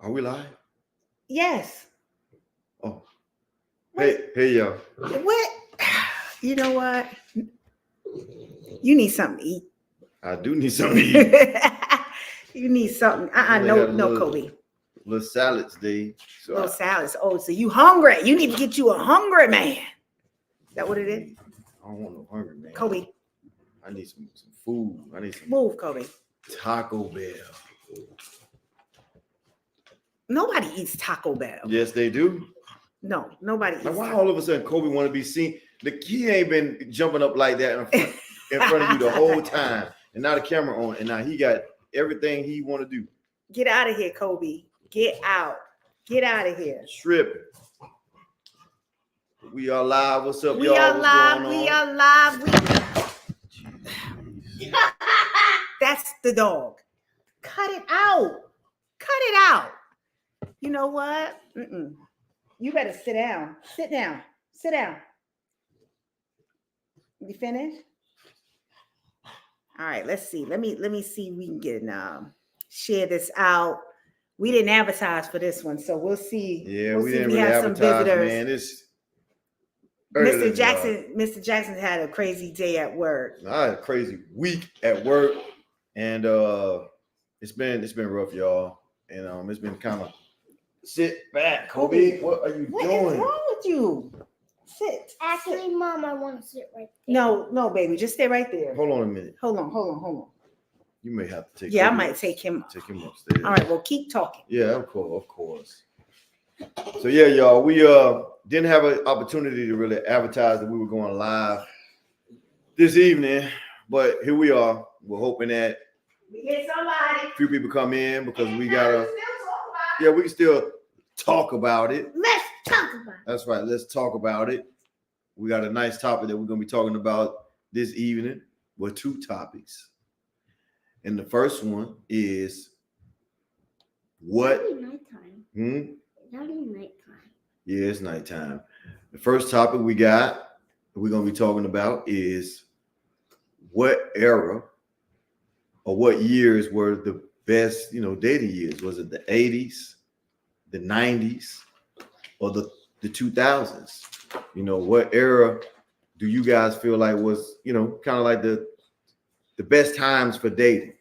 Are we live? Yes. Oh. Hey, y'all. What? You know what? You need something to eat. I do need something to eat. You need something. No, Kobe. Little salad today. Little salads. Oh, so you hungry? You need to get you a hungry man. Is that what it is? I don't want no hungry man. Kobe. I need some food. I need some move, Kobe. Taco Bell. Nobody eats Taco Bell. Yes, they do. No, nobody eats. Now, why all of a sudden Kobe want to be seen? The kid ain't been jumping up like that in front of you the whole time, and now the camera on, and now he got everything he want to do. Get out of here, Kobe. Get out. Get out of here. Tripping. We are live. What's up, y'all? We are live. We are live. That's the dog. Cut it out. Cut it out. You know what? You better sit down. Sit down. Sit down. You finished? All right. Let's see. Let me see if we can get share this out. We didn't advertise for this one, so we'll see. Yeah, we'll we see didn't if we really have advertise, some visitors. man. It's Mr. Jackson had a crazy day at work. I had a crazy week at work, and it's been rough, y'all. And it's been kind of sit back, Kobe. What are you doing? What is wrong with you? Sit. Actually, Mom, I want to sit right there. No, baby, just stay right there. Hold on a minute. Hold on. You may have to take. Yeah, I might take him upstairs. All right, well, keep talking. Yeah, of course. So yeah, y'all, we didn't have an opportunity to really advertise that we were going live this evening, but here we are. We're hoping that we get somebody. A few people come in because we gotta. Yeah, we can still talk about it. Let's talk about it. That's right. Let's talk about it. We got a nice topic that we're gonna be talking about this evening. Well, two topics. And the first one is what? It's nighttime. Not even nighttime. Yeah, it's nighttime. The first topic we're gonna be talking about is what era or what years were the best, dating years? Was it the 80s, the 90s, or the 2000s? What era do you guys feel like was, kind of like the best times for dating?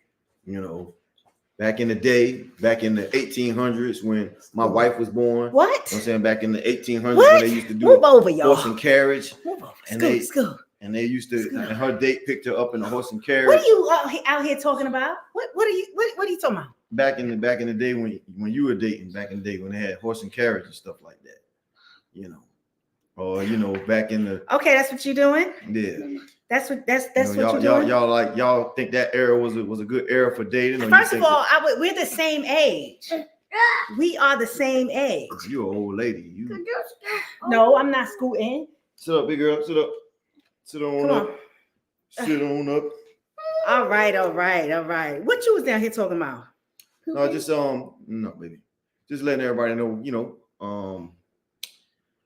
Back in the day, back in the 1800s when my wife was born. What? I'm saying back in the 1800s what? when they used to do Move over, y'all. horse and carriage. Move over. And Scoot. And they used to, and her date picked her up in a horse and carriage. What are you out here talking about? What are you talking about? Back in the day when you were dating, back in the day when they had horse and carriage and stuff like that, or back in the. Okay, that's what you're doing. Yeah. That's what you're doing. Y'all think that era was a good era for dating? First of all, we're the same age. We are the same age. You're an old lady. No, I'm not scooting. Sit up, big girl. Sit up. Sit on up. Sit on up. All right. What you was down here talking about? No, just no, baby. Just letting everybody know,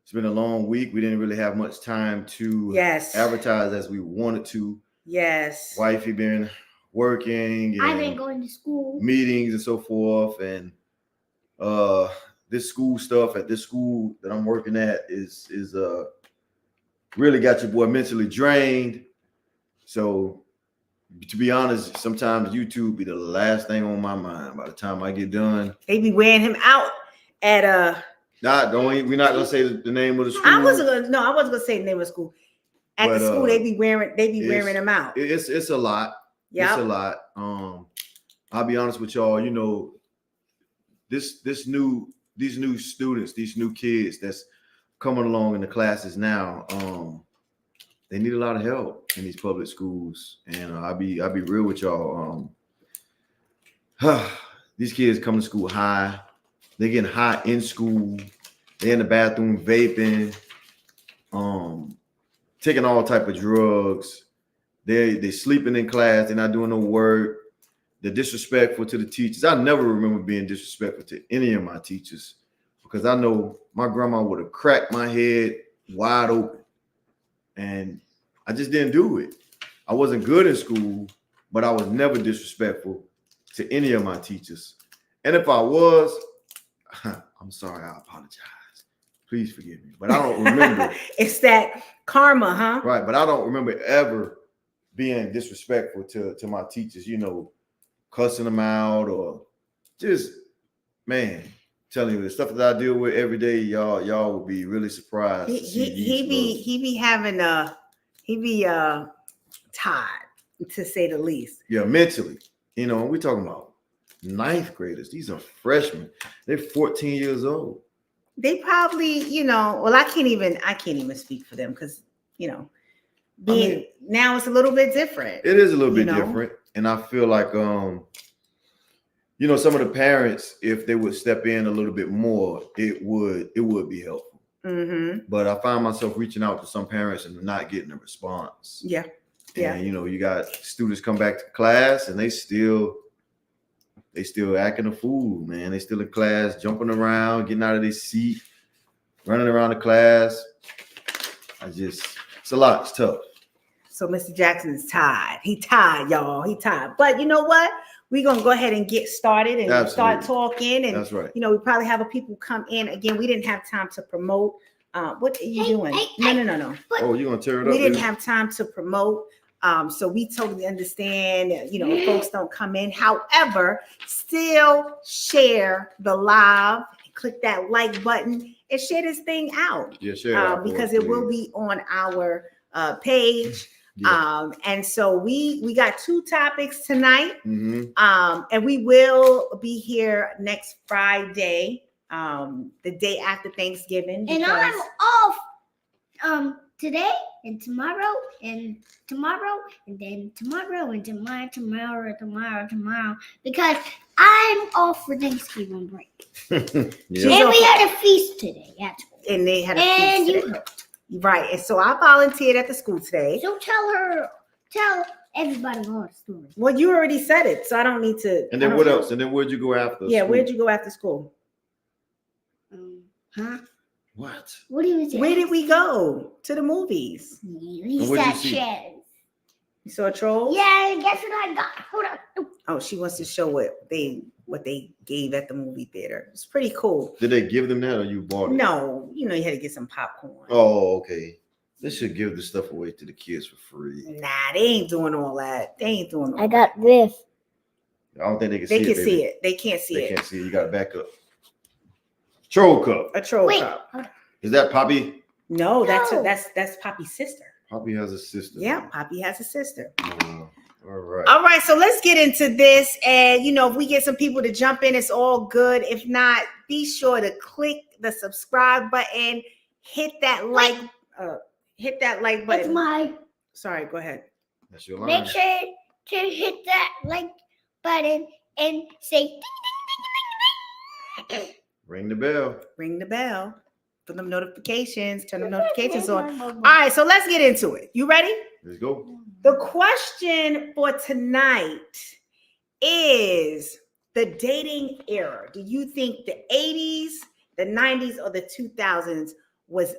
it's been a long week. We didn't really have much time to advertise as we wanted to. Yes. Wifey been working. And I've been going to school. Meetings and so forth. And this school stuff at this school that I'm working at is really got your boy mentally drained. So to be honest, sometimes YouTube be the last thing on my mind by the time I get done. They be wearing him out at we're not gonna say the name of the school. I wasn't gonna say the name of the school. At the school, they be wearing them out. It's a lot. Yeah, it's a lot. I'll be honest with y'all. These new students, these new kids that's coming along in the classes now, they need a lot of help in these public schools. And I'll be real with y'all. These kids come to school high. They're getting high in school. They're in the bathroom vaping, taking all type of drugs. They're sleeping in class. They're not doing no work. They're disrespectful to the teachers. I never remember being disrespectful to any of my teachers because I know my grandma would have cracked my head wide open. And I just didn't do it. I wasn't good in school, but I was never disrespectful to any of my teachers. And if I was, I'm sorry. I apologize. Please forgive me. But I don't remember. It's that karma, huh? Right. But I don't remember ever being disrespectful to my teachers, cussing them out or just, man, telling you the stuff that I deal with every day, y'all will be really surprised. He be having tired, to say the least. Yeah, mentally. We're talking about ninth graders. These are freshmen. They're 14 years old. They probably, well, I can't even speak for them because, now it's a little bit different. It is a little bit different. And I feel like, some of the parents, if they would step in a little bit more, it would be helpful. Mm-hmm. But I find myself reaching out to some parents and not getting a response. Yeah. And, you got students come back to class and they still acting a fool, man. They still in class, jumping around, getting out of their seat, running around the class. It's a lot. It's tough. So Mr. Jackson is tired. He tired, y'all. He tired. But you know what? We're going to go ahead and get started and start talking. And, that's right. We probably have people come in. Again, we didn't have time to promote. What are you doing? No. Oh, you're going to tear it up? We didn't have time to promote. So we totally understand, folks don't come in. However, still share the live, click that like button and share this thing out. Yeah, share it because it will be on our page. Yeah. And so we got 2 topics tonight. Mm-hmm. And we will be here next Friday, the day after Thanksgiving. And I'm off today and tomorrow and then tomorrow and tomorrow because I'm off for Thanksgiving break. Yeah. And we had a feast today at school. And they had a feast today. Helped. Right. And so I volunteered at the school today. So tell everybody our story. Well, you already said it, so I don't need to. And then what else? And then where'd you go after? Yeah, school? where'd you go after school? Huh? What? What do you say? Where did we go? To the movies. We And what'd you sat see? chairs. You saw a troll? Yeah, guess what I got? Hold on. Oh, she wants to show what they gave at the movie theater. It's pretty cool. Did they give them that or you bought it? No, you had to get some popcorn. Oh, okay. They should give the stuff away to the kids for free. Nah, they ain't doing all that. They ain't doing all I got this. I don't think they can They see it. can see it. They can't see They it. can't see it. You got to back up. Troll cup. A troll Wait. cup. Is that Poppy? No, that's No. that's Poppy's sister. Poppy has a sister. Yeah, Poppy has a sister. All right. All right, so let's get into this. And if we get some people to jump in, it's all good. If not, be sure to click the subscribe button, hit that like It's button. my. Sorry, go ahead. That's your line. Make sure to hit that like button and say ding, ding, ding, ding. Ring the bell. Ring the bell for them notifications. Turn the notifications on. All right, so let's get into it. You ready? Let's go. The question for tonight is the dating era. Do you think the 80s, the 90s, or the 2000s was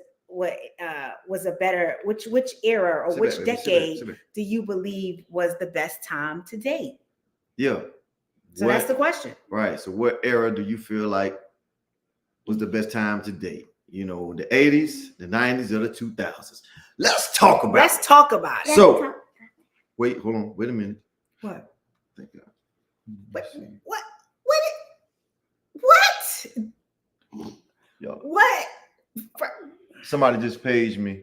a better which era or Sit which back, baby. decade Sit back. do you believe was the best time to date? Yeah. So that's the question. Right. So what era do you feel like was the best time to date? The 80s, the 90s, or the 2000s? Let's talk about Let's talk about it. So- Wait, hold on. Wait a minute. What? Thank God. What? Y'all, What? somebody just paged me.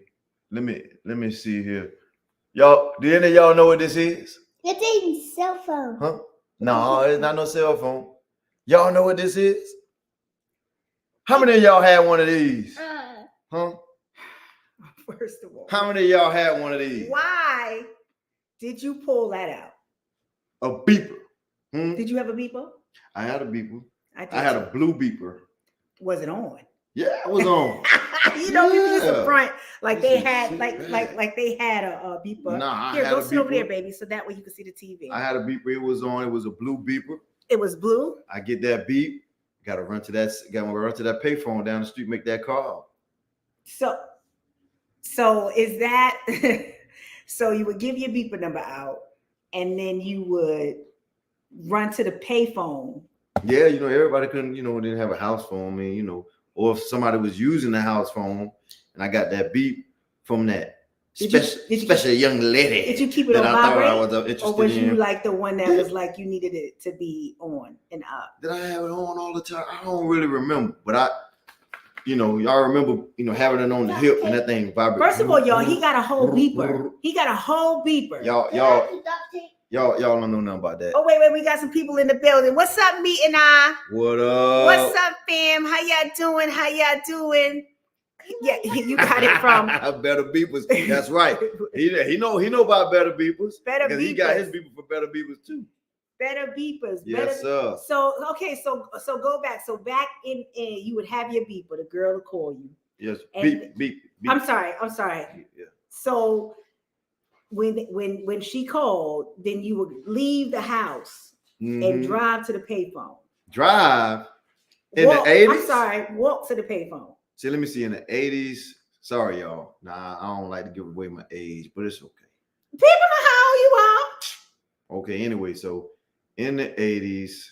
Let me see here. Y'all, do any of y'all know what this is? It's a cell phone. Huh? No, it's not no cell phone. Y'all know what this is? How many of y'all had one of these? Huh? First of all, How many of y'all had one of these? why did you pull that out? A beeper. Did you have a beeper? I had a beeper. did I had too. a blue beeper. Was it on? Yeah, it was on. People just Yeah. front like This they is had so like bad. they had a beeper. Nah, I Here, had go a sit over there, beeper. baby, so that way you can see the TV. I had a beeper. It was on. It was a blue beeper. It was blue. I get that beep. Got to run to that payphone down the street. Make that call. So is that so you would give your beeper number out and then you would run to the payphone Yeah, everybody couldn't, didn't have a house phone. I mean, or if somebody was using the house phone and I got that beep from that special young lady. Did you keep it that on I thought I vibrate? was interested Or was you in. like the one that was like you needed it to be on and up? Did I have it on all the time? I don't really remember, but y'all remember, having it on the hip and that thing vibrating. First of all, y'all, he got a whole beeper. He got a whole beeper. Y'all don't know nothing about that. Oh, wait, we got some people in the building. What's up, Meet and I? What up? What's up, fam? How y'all doing? Yeah, you got it from Better Beepers. That's right. He know about Better Beepers. Better because Beepers. He got his beeper for Better Beepers too. Better Beepers. Yes, sir. So okay, so go back. So back in you would have your beeper. The girl would call you. Yes. And Beep. I'm sorry. Yeah. So when she called, then you would leave the house and drive to the payphone. Drive in the 80s. I'm sorry. Walk to the payphone. See, let me see. In the 80s. Sorry, y'all. Nah, I don't like to give away my age, but it's okay. People know how old you are. Okay. Anyway, so in the 80s,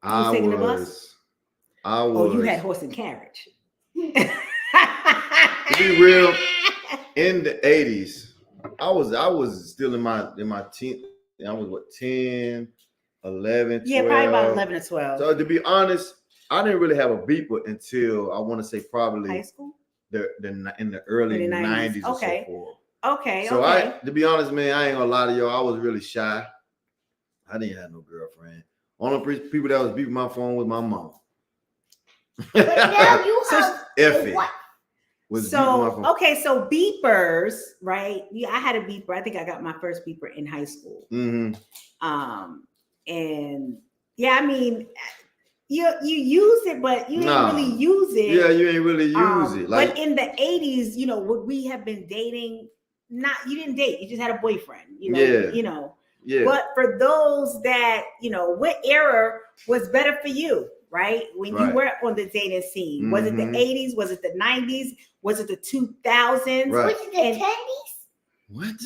I taking the was. bus? Oh, you had horse and carriage. To be real, in the 80s, I was still in my teen. I was 10, 11, 12. Yeah, probably about 11 or 12. So to be honest, I didn't really have a beeper until I want to say probably high school? in the early 90s or Okay. so forth. Okay. So to be honest, man, I ain't gonna lie to y'all. I was really shy. I didn't have no girlfriend. Only people that was beeping my phone was my mom. But now you have Effie what? was beeping my phone. So okay, so beepers, right? Yeah, I had a beeper. I think I got my first beeper in high school. Mm-hmm. And yeah, I mean, you use it, but you didn't really use it. Yeah, you ain't really use it. Like, but in the 80s, would we have been dating? You didn't date, you just had a boyfriend, Yeah. Yeah. But for those that, what era was better for you, right? When you were on the dating scene, was it the 80s? Was it the 90s? Was it the 2000s? Right. Was it the 10s? What?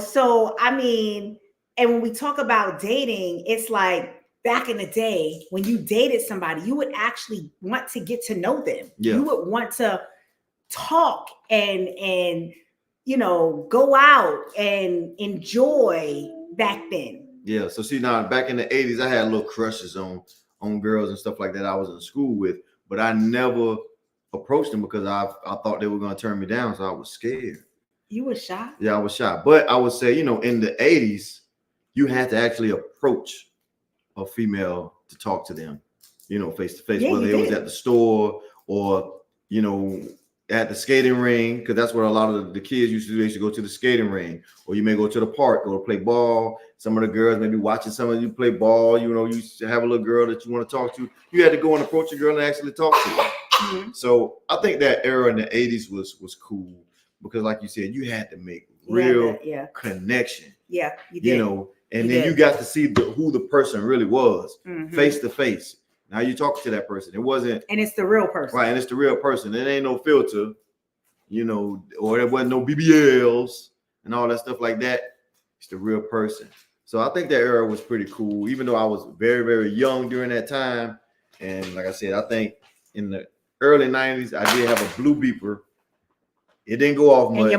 So I mean, and when we talk about dating, it's like back in the day when you dated somebody, you would actually want to get to know them. Yeah. You would want to talk and go out and enjoy back then. Yeah. So see, now back in the 80s, I had little crushes on girls and stuff like that I was in school with, but I never approached them because I thought they were going to turn me down, so I was scared. You were shy? Yeah, I was shy. But I would say, in the 80s, you had to actually approach a female to talk to them, face to face, whether it was at the store or, at the skating ring, because that's what a lot of the kids used to do. They used to go to the skating ring, or you may go to the park, go to play ball. Some of the girls may be watching some of you play ball. You used to have a little girl that you want to talk to. You had to go and approach a girl and actually talk to her. Mm-hmm. So I think that era in the 80s was cool because, like you said, you had to make real connection. Yeah, you did. And then you got to see who the person really was, face to face. Now you talking to that person. It wasn't, and it's the real person, right? And it's the real person. It ain't no filter, or there wasn't no BBLs and all that stuff like that. It's the real person. So I think that era was pretty cool, even though I was very, very young during that time. And like I said, I think in the early 90s, I did have a blue beeper. It didn't go off much. And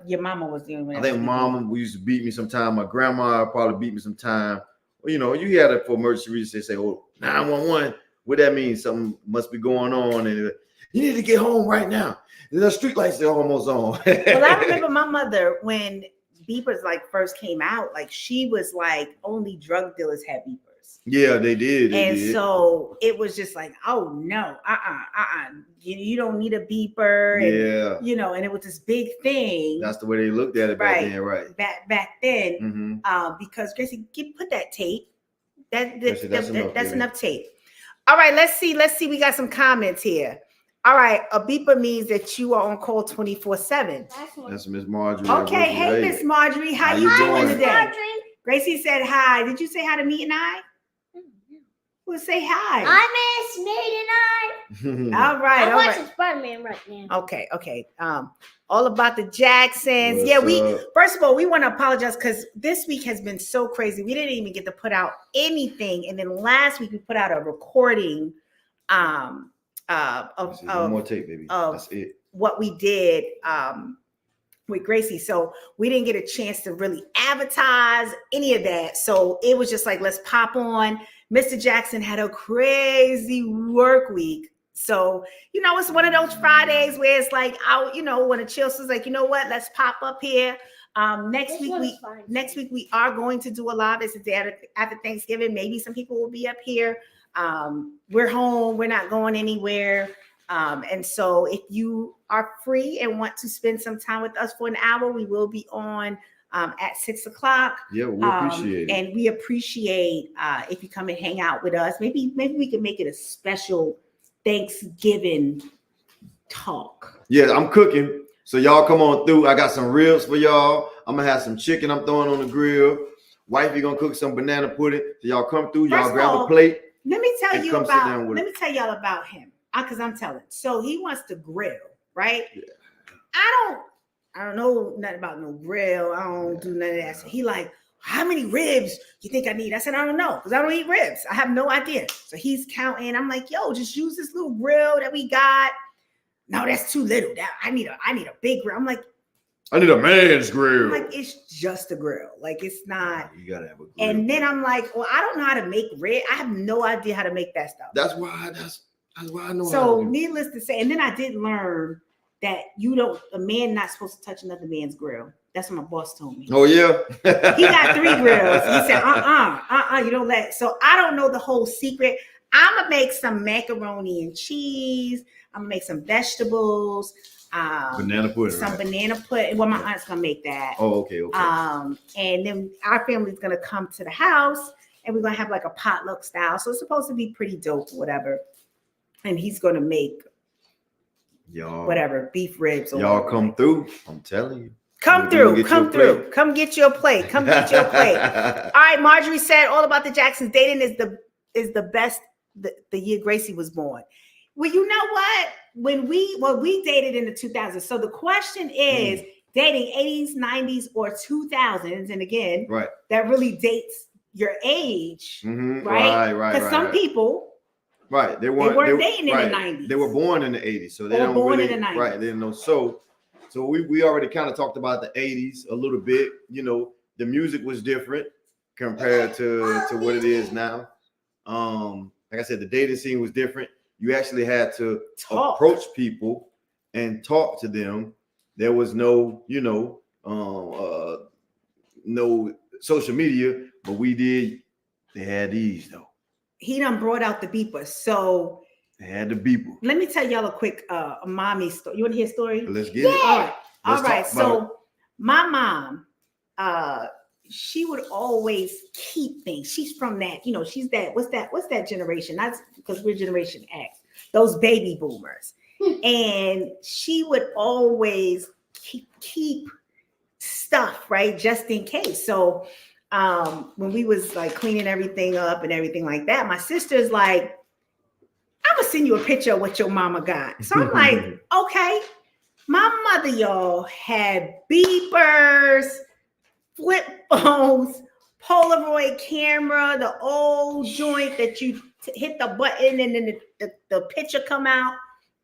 your mama was the only one. I think mama used to beat me sometime. My grandma probably beat me sometime. Well, you had it for emergency reasons. They say, "Oh, 911." What that means? Something must be going on, and you need to get home right now. The street lights are almost on. Well, I remember my mother when beepers first came out. She was only drug dealers had beepers. Yeah, they did. So it was just oh no, you don't need a beeper. And, yeah. And it was this big thing. That's the way they looked at it back then, right? Back then, because Gracie, put that tape. That's enough tape. All right, let's see. We got some comments here. All right, a beeper means that you are on call 24/7. That's Miss Marjorie. Okay, hey Miss Marjorie, how you doing today? Gracie said hi. Did you say hi to me and I? Well, say hi. I'm Miss Maiden. All right, I'm all right. watching Spider-Man right now. Okay. All about the Jacksons. What's We up? first of all, we want to apologize because this week has been so crazy. We didn't even get to put out anything, and then last week we put out a recording of One more tape, baby. of- That's it. what we did with Gracie. So we didn't get a chance to really advertise any of that. So it was just like, let's pop on. Mr. Jackson had a crazy work week. So, it's one of those Fridays where it's like, when the chill is like, you know what, let's pop up here. Next This week one's fine. we are going to do a live. It's the day after Thanksgiving. Maybe some people will be up here. We're home. We're not going anywhere. And so if you are free and want to spend some time with us for an hour, we will be on at 6:00. Yeah, we appreciate it. And we appreciate if you come and hang out with us. Maybe we can make it a special Thanksgiving talk. Yeah, I'm cooking. So y'all come on through. I got some ribs for y'all. I'm gonna have some chicken I'm throwing on the grill. Wifey gonna cook some banana pudding. So y'all come through. Y'all First of grab all, a plate. Let me tell And you come sit down with y'all about him. Because I'm telling. So he wants to grill, right? Yeah. I don't know nothing about no grill. I don't do none of that. So he like, how many ribs you think I need? I said, I don't know, because I don't eat ribs. I have no idea. So he's counting. I'm like, yo, just use this little grill that we got. No, that's too little. I need a big grill. I'm like, I need a man's grill. it's just a grill. Like, it's not. You gotta have a grill. And then I'm like, well, I don't know how to make rib. I have no idea how to make that stuff. That's why I know. So how to do. needless to say, and then I did learn that a man not supposed to touch another man's grill. That's what my boss told me. Oh yeah. He got 3 grills. He said, you don't let. So I don't know the whole secret. I'm gonna make some macaroni and cheese. I'm gonna make some vegetables. Banana pudding. Some right? banana pudding. Well, my aunt's gonna make that. Oh, okay. And then our family's gonna come to the house and we're gonna have like a potluck style. So it's supposed to be pretty dope or whatever. And he's gonna make Y'all, whatever beef ribs. Or y'all whatever. come through. I'm telling you. Come We're through. gonna get Come you a through. plate. Come get your plate. Come get your plate. All right, Marjorie said all about the Jacksons. Dating is the best the year Gracie was born. Well, you know what? When we dated in the 2000s. So the question is dating 80s, 90s, or 2000s. And again, Right. that really dates your age, Mhm. right? Right. Because some people Right. They weren't dating in the right. 90s. They were born in the 80s, so they Or don't born really in the 90s. right. They didn't know. So we already kind of talked about the 80s a little bit. The music was different compared to what it is now. Like I said, the dating scene was different. You actually had to Talk. approach people and talk to them. There was no, no social media, but we did. They had these though. he done brought out the beeper. So They had the beeper. let me tell y'all a quick mommy story. You want to hear a story? Let's get it. All right. Let's All right. talk about So my mom, she would always keep things. She's from that, she's that, what's that generation? That's because we're Generation X, those baby boomers. And she would always keep stuff, right? Just in case. So when we was like cleaning everything up and everything like that, my sister's like, I'm gonna send you a picture of what your mama got. So I'm like, okay. My mother, y'all, had beepers, flip phones, Polaroid camera, the old joint that you hit the button and then the picture come out.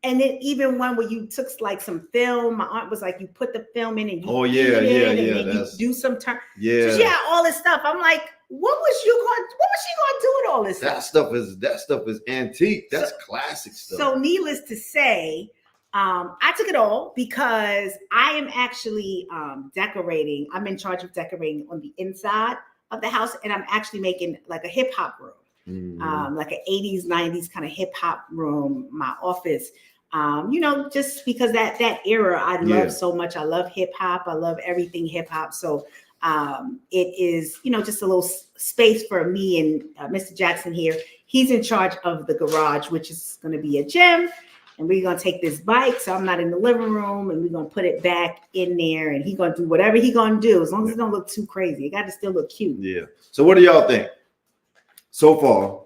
And then even one where you took like some film. My aunt was like, you put the film in and you Oh, yeah, put it in, yeah, and then you do some turn. Yeah. So she had all this stuff. I'm like, what was she gonna do with all this stuff? That stuff is antique. That's classic stuff. So needless to say, I took it all because I am actually decorating. I'm in charge of decorating on the inside of the house, and I'm actually making like a hip hop room, like an 80s, 90s kind of hip hop room, my office. Just because that era I love so much. I love hip hop. I love everything hip hop. So it is, just a little space for me and Mr. Jackson here. He's in charge of the garage, which is going to be a gym. And we're going to take this bike. So I'm not in the living room, and we're going to put it back in there, and he's going to do whatever he's going to do. As long as it don't look too crazy. It got to still look cute. Yeah. So what do y'all think? So far,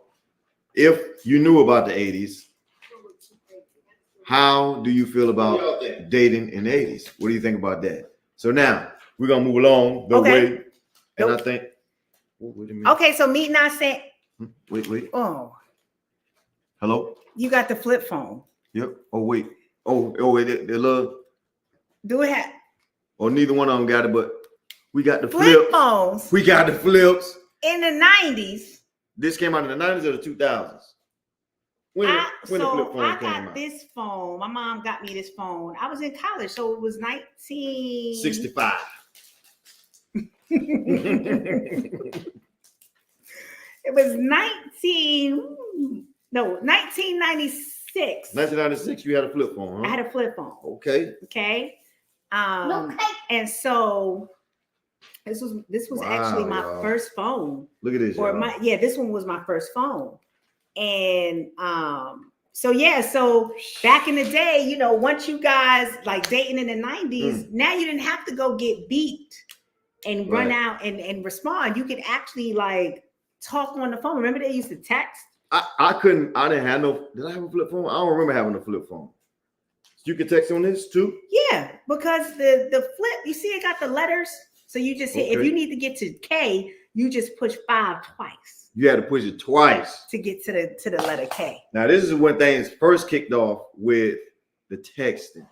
if you knew about the 80s, how do you feel about dating in the 80s? What do you think about that? So now we're gonna move along the Okay. way, and I think. Wait a minute. Okay, so Meet and I said, Wait. oh, Hello. you got the flip phone. Yep. Oh wait. Oh wait. The little. Do it. Or neither one of them got it, but we got the Flip flips. phones We got the flips. in the 90s. This came out in the 90s or the 2000s? When the flip phone I came got out? this phone. My mom got me this phone. I was in college, so it was 65. It was 1996. 1996, you had a flip phone, huh? I had a flip phone. Okay. Okay. Okay. And so this was actually my y'all. first phone. Look at this. Or y'all. this one was my first phone. And so back in the day, you know, once you guys like dating in the 90s, now you didn't have to go get beat and run out and respond. You could actually like talk on the phone. Remember they used to text? I didn't have no, did I have a flip phone? I don't remember having a flip phone. You can text on this too? Yeah, because the flip, you see it got the letters. So you just hit, if you need to get to K, you just push 5 twice. You had to push it twice to get to the letter K. Now this is when things first kicked off with the texting.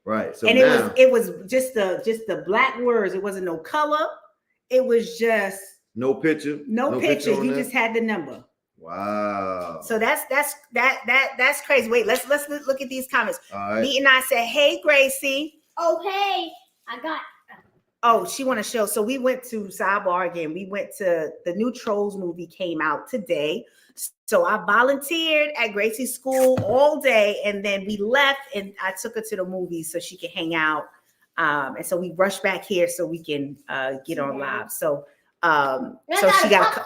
Right. So and now, it was just the black words. It wasn't no color. It was just no picture. No picture. on You there? just had the number. Wow. So that's crazy. Wait, let's look at these comments. All right. Meet and I said, "Hey, Gracie." Oh, hey, I got. Oh, she want to show. So we went to sidebar again. We went to the new Trolls movie came out today. So I volunteered at Gracie's school all day, and then we left, and I took her to the movie so she could hang out. And so we rushed back here so we can get on live. So she got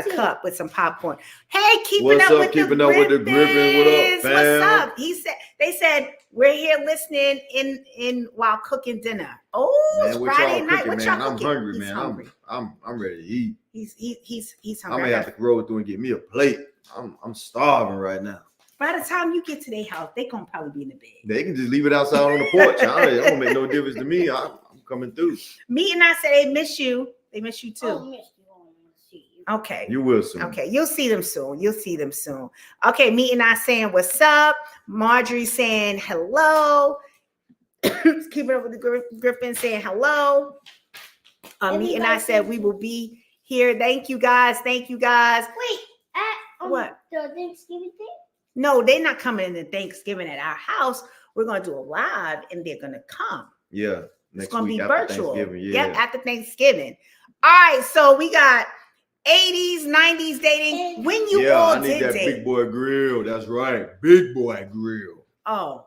a cup with some popcorn. Hey, keeping up with the Griffins. What up, fam? What's up? They said we're here listening in while cooking dinner. Oh, Man, it's what Friday y'all night. cooking, What man? y'all I'm cooking? hungry, He's man. hungry. I'm ready to eat. He's I hungry. may have to roll through and get me a plate. I'm starving right now. By the time you get to their house, they gonna probably be in the bed. They can just leave it outside on the porch. It don't make no difference to me. I'm coming through. Me and I said they miss you. They miss you too. Oh, miss you. Okay. You will soon. Okay, you'll see them soon. Okay, Me and I saying what's up. Marjorie saying hello. Keeping up with the Griffin saying hello. Me and I said we will be here. Thank you guys. Wait, what? The Thanksgiving thing? No, they're not coming to Thanksgiving at our house. We're gonna do a live, and they're gonna come. Yeah. It's gonna be after virtual. Thanksgiving, yeah. Yep, after Thanksgiving. All right, so we got 80s, 90s dating. When you all I need did that date. big boy grill. That's right. Big boy grill. Oh.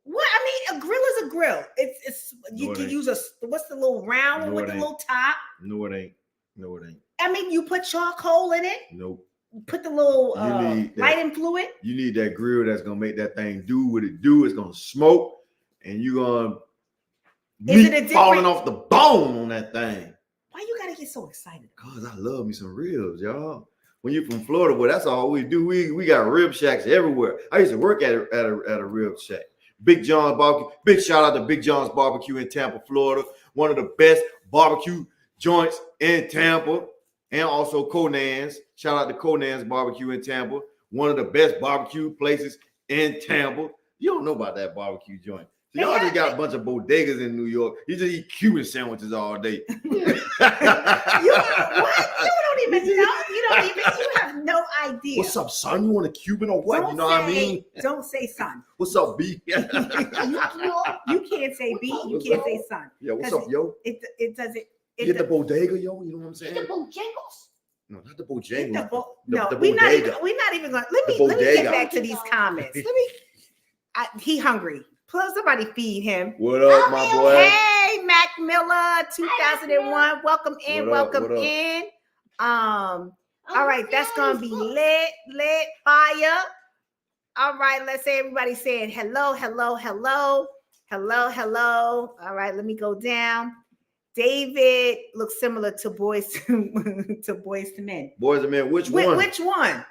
What? I mean, a grill is a grill. It's you can use what's the little round one with the little top? No, it ain't. I mean, you put charcoal in it. Nope. Put the little You need that. lighting fluid. You need that grill that's gonna make that thing do what it do. It's gonna smoke, and you're gonna Is it a meat falling different- off the bone on that thing. Why you gotta get so excited? Cause I love me some ribs, y'all. When you're from Florida, well, that's all we do. We got rib shacks everywhere. I used to work at a rib shack. Big John's Barbecue. Big shout out to Big John's Barbecue in Tampa, Florida. One of the best barbecue joints in Tampa, and also Conan's. Shout out to Conan's Barbecue in Tampa. One of the best barbecue places in Tampa. You don't know about that barbecue joint. So y'all just got a bunch of bodegas in New York. You just eat Cuban sandwiches all day. You don't even know. You have no idea. What's up, son? You want a Cuban or what? Don't You know what I mean? Don't say son. What's up, B? You can't say B. You can't say son. Yeah, what's up, yo? It doesn't. You get the bodega, yo. You know what I'm saying? The Bojangles? No, not the Bojangles. No, the we're not bodega. even going. Let me bodega. get back to these comments. He hungry. Plus, somebody feed him. What up, my boy? Hey, Mac Miller, 2001. Welcome in. What up, Welcome what up? in. All right, that's gonna be lit, fire. All right, let's say everybody saying hello. All right, let me go down. David looks similar to Boys to Boys to Men. Boys and Men, which one? Which one?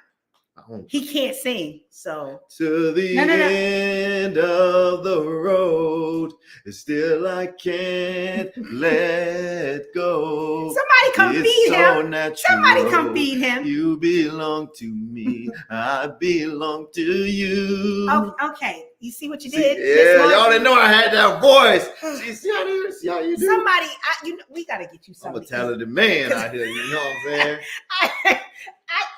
I don't- He can't sing, so To the No. end of the road, still I can't let go. somebody come It's feed so him. natural. Somebody come feed him. You belong to me. I belong to you. Oh, okay, you see what you See, did? yeah, Miss y'all Marcy? didn't know I had that voice. See how you do? Somebody, we gotta get you I'm a something. talented man out here. You know what I'm saying?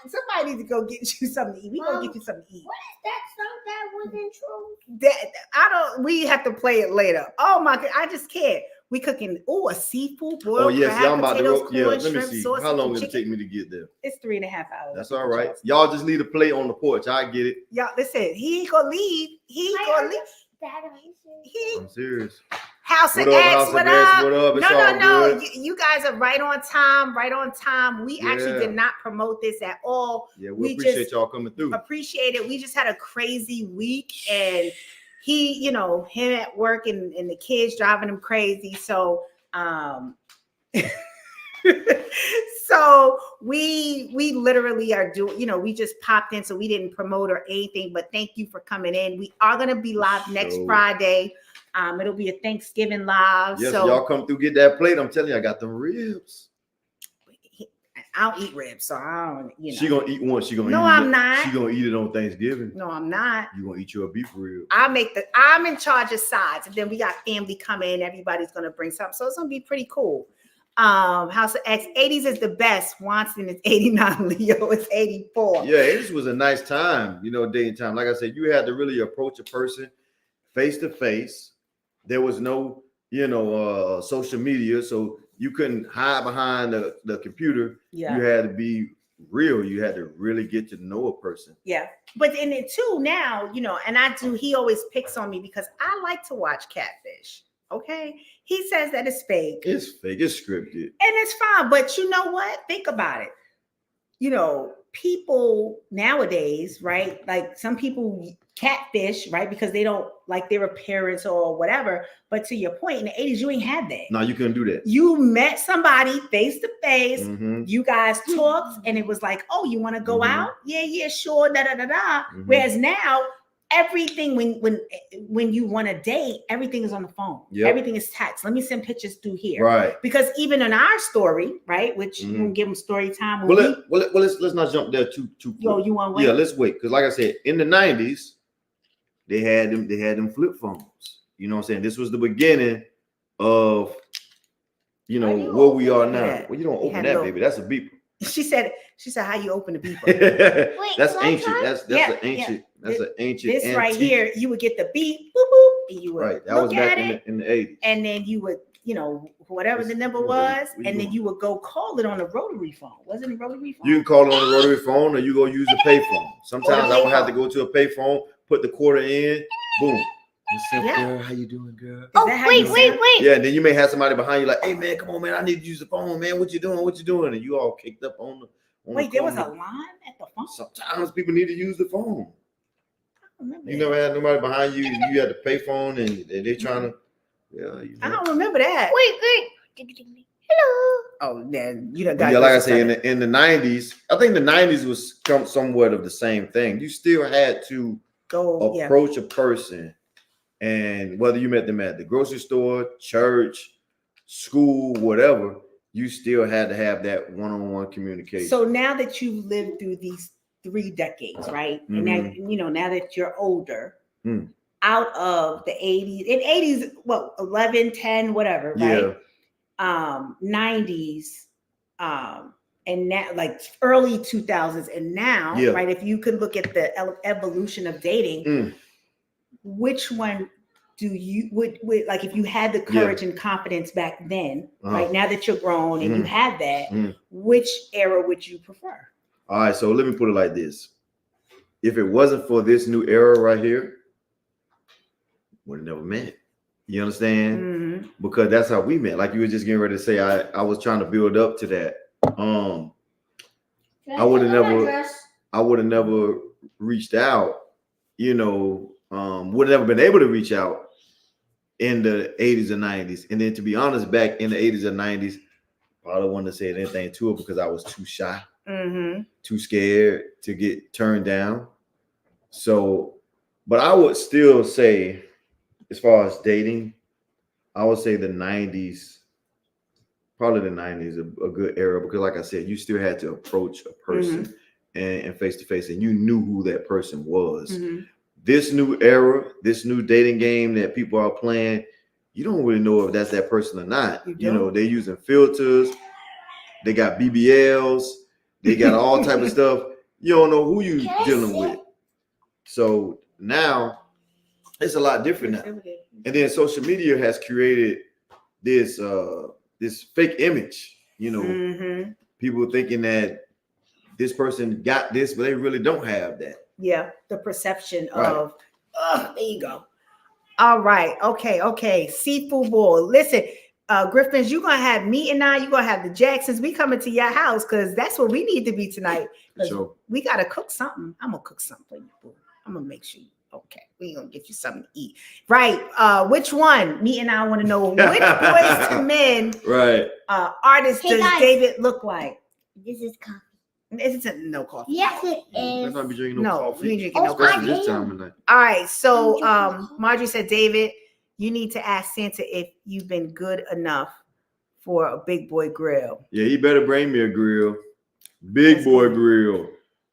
Somebody need to go get you something to eat. We gonna get you something to eat. What is that song that wasn't true? I don't. We have to play it later. Oh my god, I just can't. We cooking. Oh, a seafood boiled Oh yes, crab, y'all about to potatoes, go. Yeah, corn, let me shrimp, see. sausage, How long and will it chicken. take me to get there? It's 3.5 hours. That's all right. Y'all just leave the plate on the porch. I get it. Y'all, listen. He ain't gonna leave. He ain't gonna leave. That on his He ain't. I'm serious. House of What up, X, House of what X? up? What up? It's No, all no. good. You guys are right on time. Right on time. We actually Yeah. did not promote this at all. Yeah, we we appreciate just y'all coming through. Appreciate it. We just had a crazy week, and he, him at work and the kids driving him crazy. So, so we literally are doing, we just popped in, so we didn't promote or anything, but thank you for coming in. We are going to be live next Sure. Friday. It'll be a Thanksgiving live. Yes, so y'all come through, get that plate. I'm telling you, I got them ribs. I don't eat ribs, so I don't, She gonna eat one. She gonna No, eat I'm it. not. She gonna eat it on Thanksgiving. No, I'm not. You gonna eat your beef rib. I'm in charge of sides, and then we got family coming in. Everybody's gonna bring something, so it's gonna be pretty cool. House of X, 80s is the best. Watson is 89. Leo is 84. Yeah, it was a nice time, day and time. Like I said, you had to really approach a person face to face. There was no, social media, so you couldn't hide behind the computer. Yeah. You had to be real. You had to really get to know a person. Yeah. But in it too, now, and he always picks on me because I like to watch Catfish. Okay. He says that it's fake. It's fake. It's scripted. And it's fine. But you know what? Think about it. People nowadays, right? Like some people catfish, right? Because they don't like their appearance or whatever. But to your point, in the 80s, you ain't had that. No, you couldn't do that. You met somebody face to face. Mhm. You guys talked, and it was like, oh, you want to go Mhm. out? Yeah, sure. Da da da da. Mhm. Whereas now, everything when you want to date, everything is on the phone. Yep. Everything is text. Let me send pictures through here. Right. Because even in our story, right, which Mhm. you can give them story time. Well, let's not jump there too quick. You want to wait? Yeah, let's wait. Because like I said, in the 90s, they had them flip phones. You know what I'm saying? This was the beginning of where we are now. that? Well, you don't You open had that, no- baby. That's a beeper. She said, how you open the beeper? That's can I ancient. try? That's Yeah, an ancient. That's an ancient. This right antique. here, you would get the beep, boop, boop, and you would Right. That look was back at it, in the 80s. and then you would, whatever the number What was, you and then doing? you would go call it on a rotary phone. Wasn't it a rotary phone? You can call on a rotary phone, or you go use a payphone. Sometimes I would have to go to a payphone, put the quarter in, boom. What's up, Yeah. girl? How you doing, girl? Is Oh, that how wait, you wait, sound? wait. Yeah, and then you may have somebody behind you like, hey man, come on, man, I need to use the phone, man. What you doing? What you doing? And you all kicked up on the Wait, there was a phone. line at the phone? Sometimes people need to use the phone. I don't remember You that. never had nobody behind you, you had to pay phone and they trying to I don't remember that. Wait. Ding, ding, ding. Hello. Oh, then you done But got yeah, like I this say, started. in the 90s, I think the 90s was somewhat of the same thing. You still had to Go, yeah. approach a person, and whether you met them at the grocery store, church, school, whatever, you still had to have that one-on-one communication. So now that you've lived through these 3 decades, right? And now, now that you're older, Mm. out of the 80s, in 80s, 11, 10, whatever, right? 90s, and now like early 2000s, and now, Yeah. right? If you could look at the evolution of dating, Mm. which one do you would like if you had the courage and confidence back then, right? Now that you're grown and you had that, which era would you prefer? All right, so let me put it like this. If it wasn't for this new era right here, would have never met. You understand? Mhm. Because that's how we met. Like you were just getting ready to say, I was trying to build up to that. I would have never reached out, would have never been able to reach out in the 80s and 90s. And then to be honest, back in the 80s and 90s, probably wouldn't have said anything to her because I was too shy, too scared to get turned down. So, but I would still say, as far as dating, I would say the 90s, probably the 90s, a good era because, like I said, you still had to approach a person and face to face, and you knew who that person was. This new era, this new dating game that people are playing, you don't really know if that's that person or not. You know, they're using filters, they got BBLs, they got all type of stuff. You don't know who you dealing with. So now it's a lot different now. And then social media has created this this fake image, you know, people thinking that this person got this, but they really don't have that. Yeah, the perception of, there you go. All right, okay. Seafood bowl. Listen, Griffins, you're gonna have me and you're gonna have the Jacksons. We coming to your house because that's what we need to be tonight. Sure. We gotta cook something. I'm gonna cook something for you, boo. I'm gonna make sure. Okay, we gonna get you something to eat. Right. Which one? Me and I want to know which Boys to Men artist does David look like? This is coffee. It's no coffee. Yes, it Let's is. not be drinking no coffee. We ain't drinking no Especially coffee. this time of night. All right. So Marjorie said, David, you need to ask Santa if you've been good enough for a big boy grill. Yeah, he better bring me a grill. Big boy grill.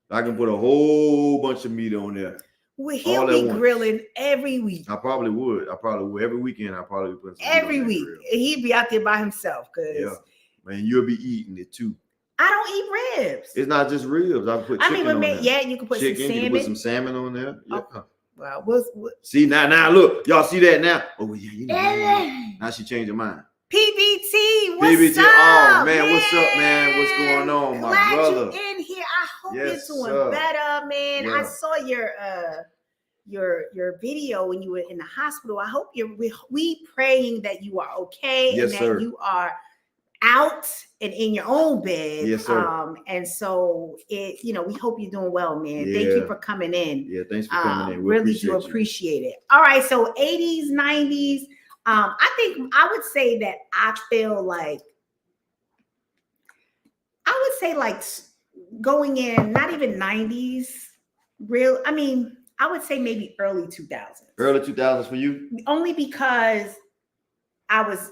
I can put a whole bunch of meat on there. Well, he'll be grilling every week. I probably would. Every weekend I probably would put some every week. He'd be out there by himself because man, you'll be eating it too. I don't eat ribs. It's not just ribs. I put chicken on there. Yeah, you can put chicken, some salmon. You can put some salmon on there. Yeah. Oh, well, we'll see now look, y'all see that now? Oh yeah, you know. Now she changed her mind. PBT, what's PBT, up? oh man, what's up, man? What's going on, my Glad brother? You in here. I hope you're doing better, man. Yeah. I saw your video when you were in the hospital. I hope we praying that you are okay and that you are out and in your own bed. Yes, sir. And so we hope you're doing well, man. Thank you for coming in. Yeah, thanks for coming in. We really do appreciate it. All right, so 80s, 90s. I think I would say that I feel like going in, not even 90s, I would say maybe early 2000s. Early 2000s for you? Only because I was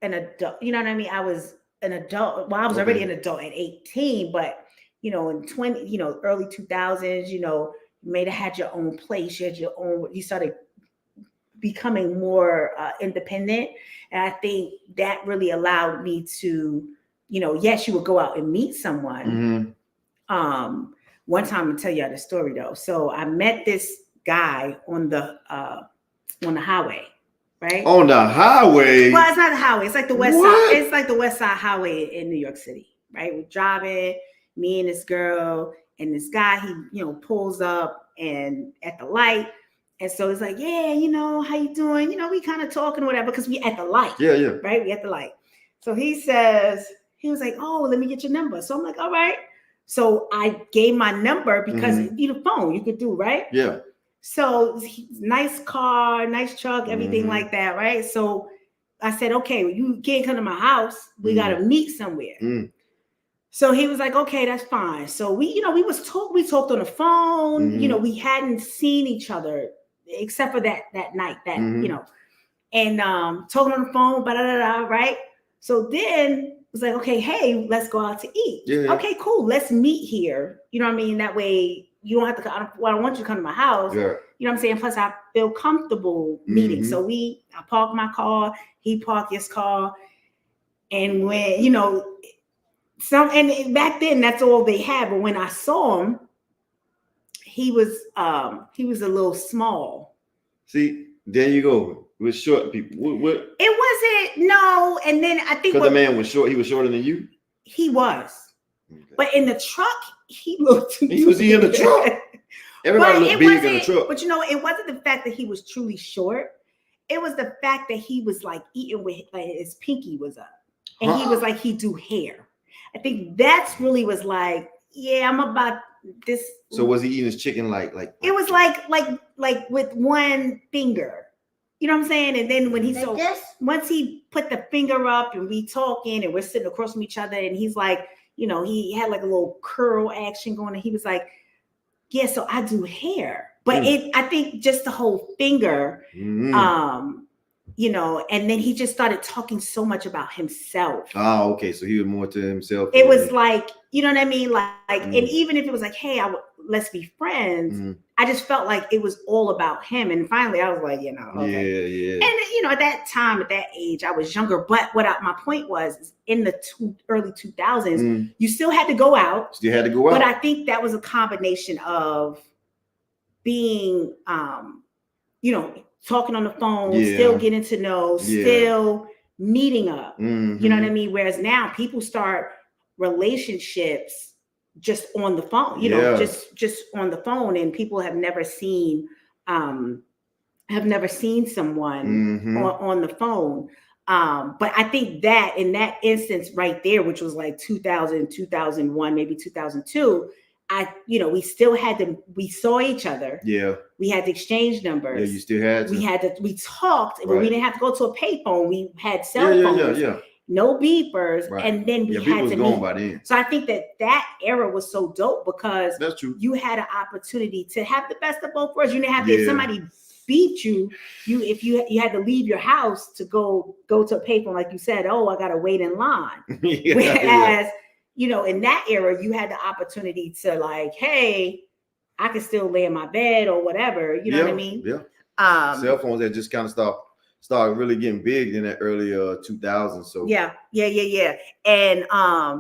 an adult, you know what I mean? I was an adult. Well, I was already an adult at 18, but in early 2000s, you may have had your own place, you started becoming more independent. And I think that really allowed me to, yes, you would go out and meet someone. One time, I'll tell you the story though. So I met this guy on the highway, right? On the highway? Well, it's not the highway. It's like the West Side. It's like the West Side Highway in New York City, right? We're driving, me and this girl, and this guy, he, pulls up and at the light. And so it's like, yeah, how you doing? We kind of talking or whatever, because we at the light. Yeah. Right? We at the light. So he was like, oh, let me get your number. So I'm like, all right. So I gave my number because the phone you could do, right? Yeah. So nice car, nice truck, everything like that, right? So I said, okay, you can't come to my house. We got to meet somewhere. So he was like, okay, that's fine. So we talked on the phone. We hadn't seen each other except for that night, and talking on the phone, right? So then it was like, okay, hey, let's go out to eat. Yeah. Okay, cool. Let's meet here. You know what I mean? That way you don't have to, I don't want you to come to my house. Yeah. You know what I'm saying? Plus I feel comfortable meeting. So I parked my car, he parked his car. And when, and back then that's all they had. But when I saw him, he was a little small. See, there you go. With short people. What? It wasn't, no. And then I think because the man was short, he was shorter than you? He was. Okay. But in the truck, he looked. He was in the truck. Everybody looked big in the truck. But it wasn't the fact that he was truly short. It was the fact that he was like eating with, like his pinky was up. And he was like, he do hair. I think that's really was like, yeah, I'm about this. So was he eating his chicken like? It was like with one finger. You know what I'm saying? And then when he Like this? once he put the finger up and we talking and we're sitting across from each other and he's like, you know, he had like a little curl action going and he was like, yeah, so I do hair. But I think just the whole finger, you know, and then he just started talking so much about himself. Oh, okay. So he was more to himself. It was like, you know what I mean? Like, and even if it was like, hey, let's be friends, I just felt like it was all about him. And finally I was like, you know, okay. Yeah. And you know, at that time, at that age, I was younger. But my point was in the early 2000s, you still had to go out. Still had to go out. But I think that was a combination of being, you know, talking on the phone, still getting to know, still meeting up. You know what I mean? Whereas now people start relationships just on the phone, you know, just on the phone, and people have never seen someone on the phone. But I think that in that instance right there, which was like 2000, 2001, maybe 2002, we still had we saw each other. Yeah. We had to exchange numbers. Yeah, you still had to. We talked, but we didn't have to go to a payphone. We had cell phones. Yeah. No beepers. Right. And then we had to meet. By then. So I think that era was so dope because that's true. You had an opportunity to have the best of both worlds. You didn't have to, if somebody beat you, if you had to leave your house to go to a payphone, like you said, oh, I gotta wait in line. Whereas you know, in that era, you had the opportunity to like, hey, I can still lay in my bed or whatever. You know what I mean? Yeah. Cell phones had just kind of started really getting big in that early 2000s. So yeah. And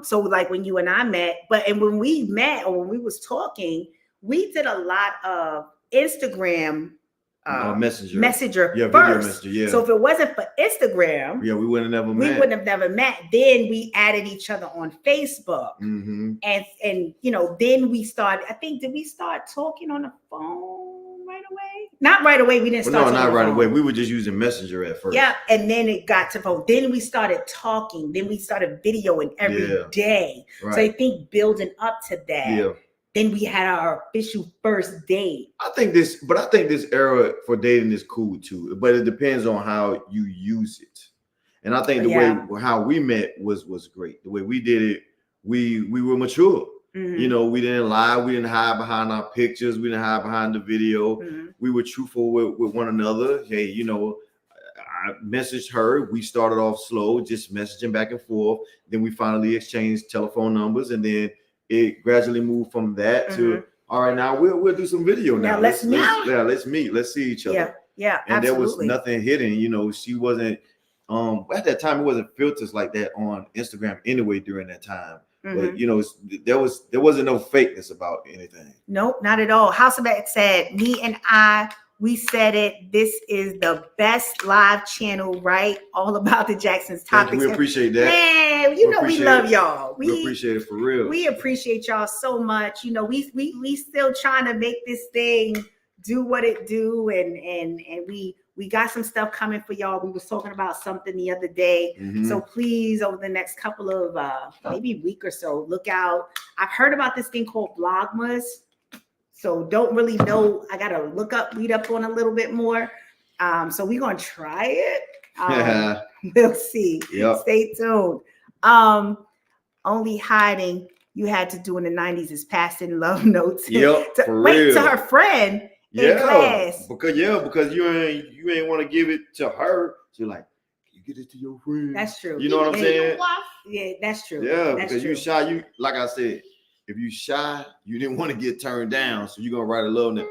so like when you and I met, and when we met or when we was talking, we did a lot of Instagram. Messenger yeah, first. Video Messenger, So if it wasn't for Instagram, we wouldn't have never met. Then we added each other on Facebook, and you know, then we started. I think did we start talking on the phone right away? Not right away. We didn't start. No, not right away. We were just using Messenger at first. Yeah, and then it got to phone. Then we started talking. Then we started videoing every day. Right. So I think building up to that. Yeah. Then we had our official first date. I think this era for dating is cool too, but it depends on how you use it. And I think the way how we met was great. The way we did it, we were mature. You know, we didn't lie, we didn't hide behind our pictures, we didn't hide behind the video. We were truthful with one another. Hey, you know, I messaged her. We started off slow, just messaging back and forth. Then we finally exchanged telephone numbers, and then it gradually moved from that to all right. Now we'll do some video. Now let's meet. Let's see each other. Yeah. And absolutely. there was nothing hidden. You know, she wasn't. At that time, it wasn't filters like that on Instagram anyway. During that time, but you know, there wasn't no fakeness about anything. Nope, not at all. House of Ed said, me and we said it. This is the best live channel, right? All about the Jackson's topics. We appreciate that. Man, you know we love y'all. We appreciate it for real. We appreciate y'all so much. You know, we still trying to make this thing do what it do, and we got some stuff coming for y'all. We was talking about something the other day. So please, over the next couple of maybe week or so, look out. I've heard about this thing called Vlogmas. So don't really know. I gotta read up on a little bit more. So we're gonna try it. We'll see. Yep. Stay tuned. Only hiding you had to do in the 90s is passing love notes. Yep. To her friend in class. Because you ain't want to give it to her. So you're like, you get it to your friend. That's true. You know what I'm saying? Yeah, that's true. Yeah, because you shy. You like I said. If you shy, you didn't want to get turned down, so you're gonna write a love note.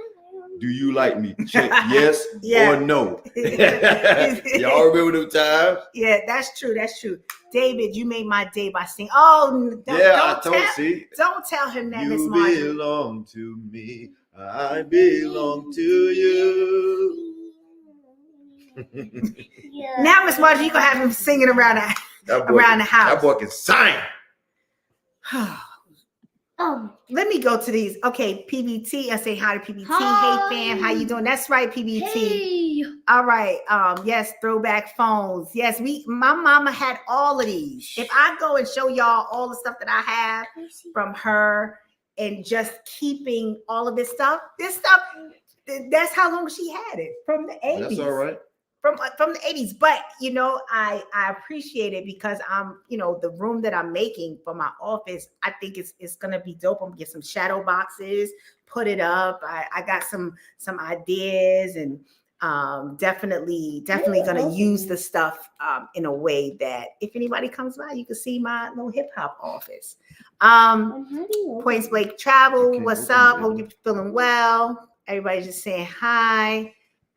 Do you like me? Yes or no? Y'all remember them times? Yeah, that's true. That's true. David, you made my day by saying, "Oh, don't tell him that, Miss Marjorie. You belong to me. I belong to you." Now, Miss Marjorie, you gonna have him singing around the house. That boy can sing. Let me go to these. Okay, PBT. I say hi to PBT. Hi. Hey fam, how you doing? That's right, PBT. Hey. All right. Yes, throwback phones. Yes, my mama had all of these. If I go and show y'all all the stuff that I have from her and just keeping all of this stuff, that's how long she had it. From the 80s. That's all right. from the 80s. But I appreciate it because I'm, the room that I'm making for my office, I think it's gonna be dope. I'm gonna get some shadow boxes, put it up. I got some ideas, and definitely gonna use the stuff in a way that if anybody comes by, you can see my little hip hop office. Points Blank Travel, what's up? Hope you're feeling well. Everybody's just saying hi.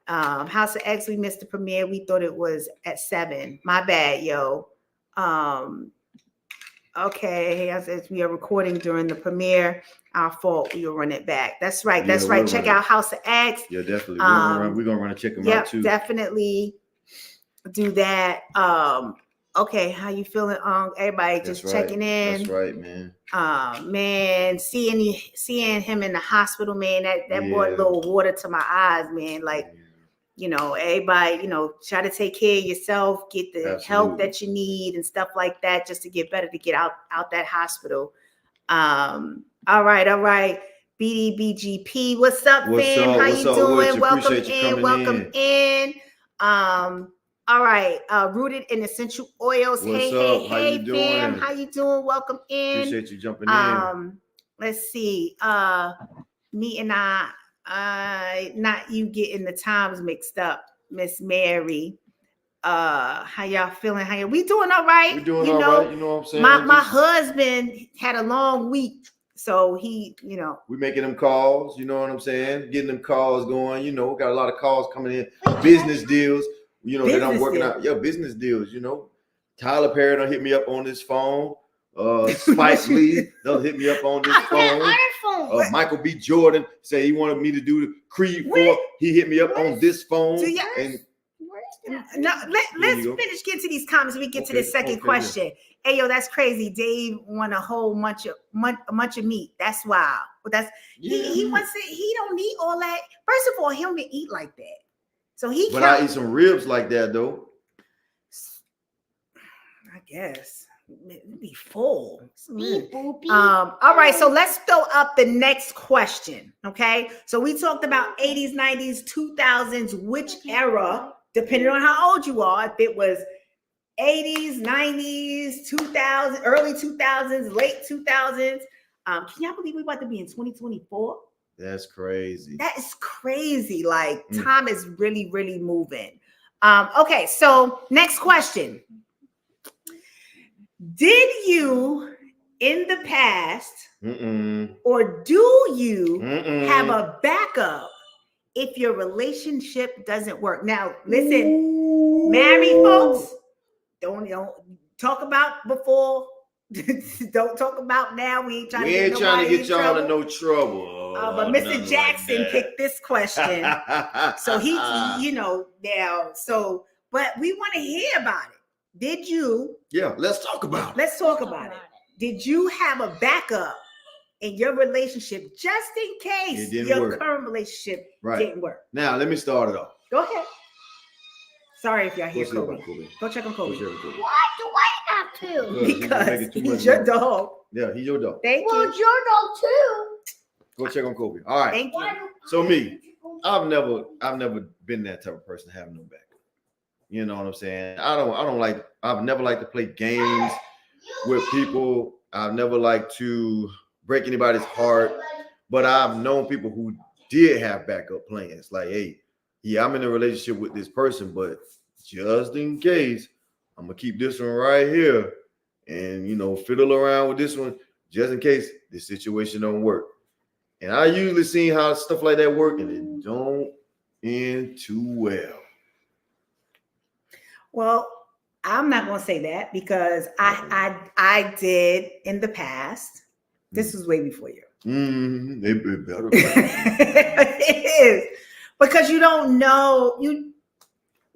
House of X, we missed the premiere. We thought it was at 7. My bad, yo. Okay, as we are recording during the premiere, our fault. We will run it back. That's right. That's right. Check out House of X. Yeah, definitely. We're gonna run and check them out too. Definitely do that. Okay, how you feeling? Everybody just checking in. That's right, man. Man, seeing him in the hospital, man, that brought a little water to my eyes, man. Like, everybody, try to take care of yourself, get the help that you need and stuff like that, just to get better, to get out that hospital. All right. BDBGP, what's up, fam? How you doing? Welcome in. All right, Rooted in Essential Oils. Hey, fam, how you doing? Welcome in. Appreciate you jumping in. Let's see. Me and not you getting the times mixed up, Miss Mary. How y'all feeling? We doing all right? We doing all right. You know what I'm saying? My husband had a long week, so he, we making them calls. You know what I'm saying? Getting them calls going. Got a lot of calls coming in. Business deals. That I'm working out. Business deals. Tyler Perry done hit me up on this phone. Spike Lee done hit me up on this phone. Michael B. Jordan said he wanted me to do the Creed 4. He hit me up on this phone. Let's finish getting to these comments. We get to the second question. Yeah. Hey, yo, that's crazy. Dave won a whole bunch of meat. That's wild. But he wants it. He don't need all that. First of all, he don't eat like that. So But I eat some ribs like that though. I guess. Be full. All right, so let's throw up the next question. Okay, so we talked about 80s, 90s, 2000s, which era, depending on how old you are, if it was 80s, 90s, 2000s, early 2000s, late 2000s. Can y'all believe we're about to be in 2024? That's crazy. That is crazy. Like time is really, really moving. Okay, so next question. Did you in the past or do you have a backup if your relationship doesn't work? Now, listen, married folks, don't talk about before. Don't talk about now. We ain't trying to get y'all in no trouble. But Mr. Jackson picked this question. So he, now. So, but we want to hear about it. Did you? Yeah, let's talk about it. Let's talk about it. Did you have a backup in your relationship just in case your current relationship didn't work? Now, let me start it off. Go ahead. Sorry if y'all hear Kobe. Go check on Kobe. Why do I have to? Because he's your dog. Yeah, he's your dog. Thank you. It's your dog too. Go check on Kobe. All right. Thank you. So me, I've never been that type of person to have no backup. You know what I'm saying? I've never liked to play games with people. I've never liked to break anybody's heart, but I've known people who did have backup plans. Like, hey, yeah, I'm in a relationship with this person, but just in case, I'm gonna keep this one right here and fiddle around with this one just in case this situation don't work. And I usually see how stuff like that work, and it don't end too well. Well, I'm not gonna say that because I did in the past. This was way before you. It better. It is. Because you don't know, you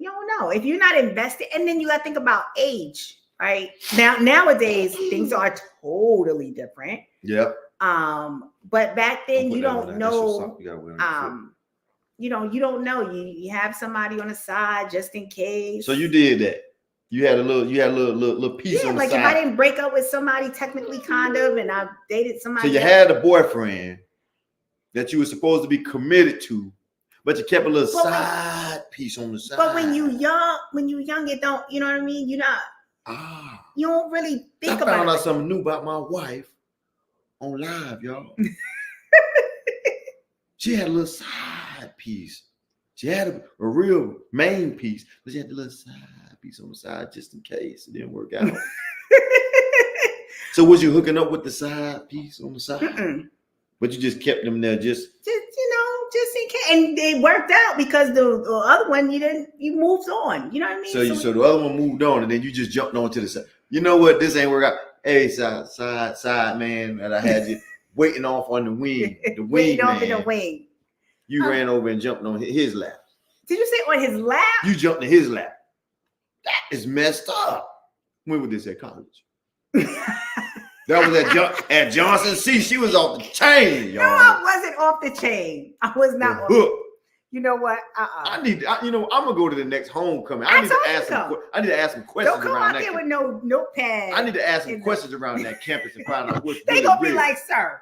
don't know if you're not invested, and then you got to think about age, right? Nowadays things are totally different. Yep. But back then you don't know. You don't know. You have somebody on the side just in case. So you did that. You had a little piece on the side. If I didn't break up with somebody, technically kind of, and I dated somebody. So you had a boyfriend that you were supposed to be committed to. but you kept a little But when- side piece on the side. But when you young, it don't. You know what I mean? You don't really think I about found it. out something new about my wife on live, y'all. She had a little side piece. She had a real main piece, but she had a little side piece on the side just in case it didn't work out. So was you hooking up with the side piece on the side? Mm-mm. But you just kept them there just just in case, and it worked out because the other one you moved on. You know what I mean? so the other one moved on and then you just jumped on to the side. You know what? This ain't work out. Hey, side man that I had you waiting off on the wing. The wing waiting off in the man. wing. You ran over and jumped on his lap. Did you say on his lap? You jumped in his lap. That is messed up. When was this at college? That was at Johnson C. She was off the chain, y'all. No, I wasn't off the chain. I was not The off. hook. You know what? I'm gonna go to the next homecoming. I I need to told you ask so. some questions Don't come around out that. there with no notepad. I need to ask some in the- questions around that campus and find out what's They really gonna be real. like, sir.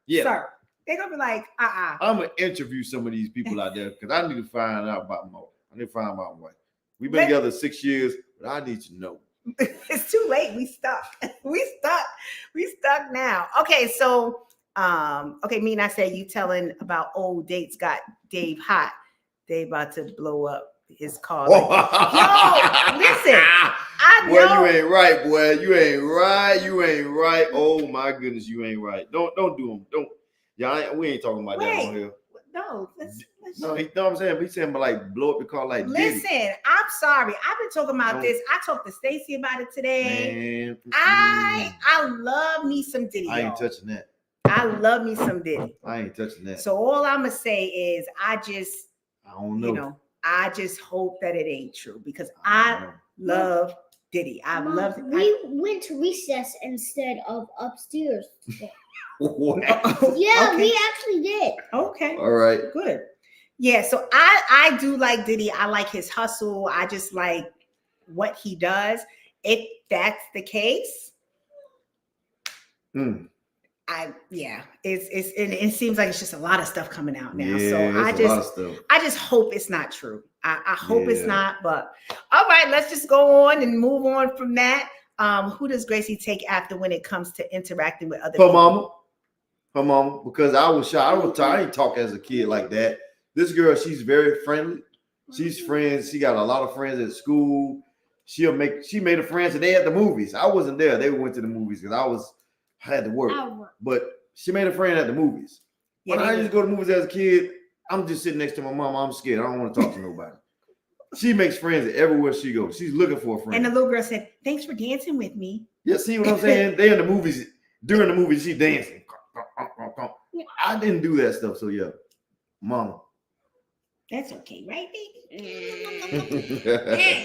Yeah. Sir. They gonna be like, I'm gonna interview some of these people out there because I need to find out about more. I need to find out about what. We've been together 6 years, but I need to know. It's too late. We stuck. We stuck now. Okay, so me and I said you telling about old dates got Dave hot. Dave about to blow up his car. Yo, listen, I Boy, know. you ain't right, boy. You ain't right. You ain't right. Oh my goodness, you ain't right. Don't do them. Don't. Y'all, we ain't talking about that on here. No, let's No, you know what I'm saying? We saying like blow up the car like Diddy. listen. I'm sorry. I've been talking about Don't- this. I talked to Stacy about it today. Man, I love me some Diddy. I ain't y'all. touching that. I love me some Diddy. I ain't touching that. So all I'm gonna say is I don't know. I just hope that it ain't true because don't I know. love Diddy. I Mom, love it. we went to recess instead of upstairs. What? Yeah, Okay. we actually did. Okay, All right. good. Yeah, so I do like Diddy. I like his hustle. I just like what he does. If that's the case, Hmm. it seems like it's just a lot of stuff coming out now. Yeah, So it's a lot of stuff. I just hope it's not true. I hope it's Yeah. not, but all right, let's just go on and move on from that. Who does Gracie take after when it comes to interacting with other Her people? mama, because I was shy. I ain't talk as a kid like that. This girl, she's very friendly. She's friends. She got a lot of friends at school. She made a friend today at the movies. I wasn't there. They went to the movies because I had to work. But she made a friend at the movies. Yeah, When I used to go to movies as a kid, I'm just sitting next to my mom. I'm scared. I don't want to talk to nobody. She makes friends everywhere she goes. She's looking for a friend. and the little girl said, "Thanks for dancing with me." Yeah, see what I'm saying? They in the movies. During the movie, she dancing. I didn't do that stuff. So yeah, mama. That's okay, right, What baby?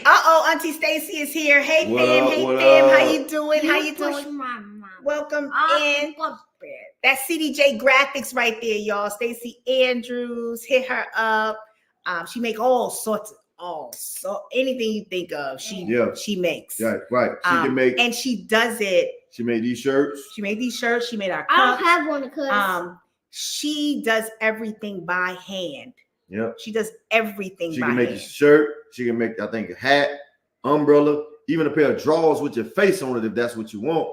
Auntie Stacy is here. Hey, What fam. up, Hey, what fam. up? How you doing? How you push doing? my mom. Welcome in. I'm That's CDJ Graphics right there, y'all. Stacy Andrews, hit her up. She make all sorts of anything you think of. She makes. Yeah, right. She can make. And she does it. She made these shirts. She made these shirts. She made our I don't cups. have one because She does everything by hand. Yep. She does everything She by can make a hand. shirt. She can make, I think, a hat, umbrella, even a pair of drawers with your face on it if that's what you want.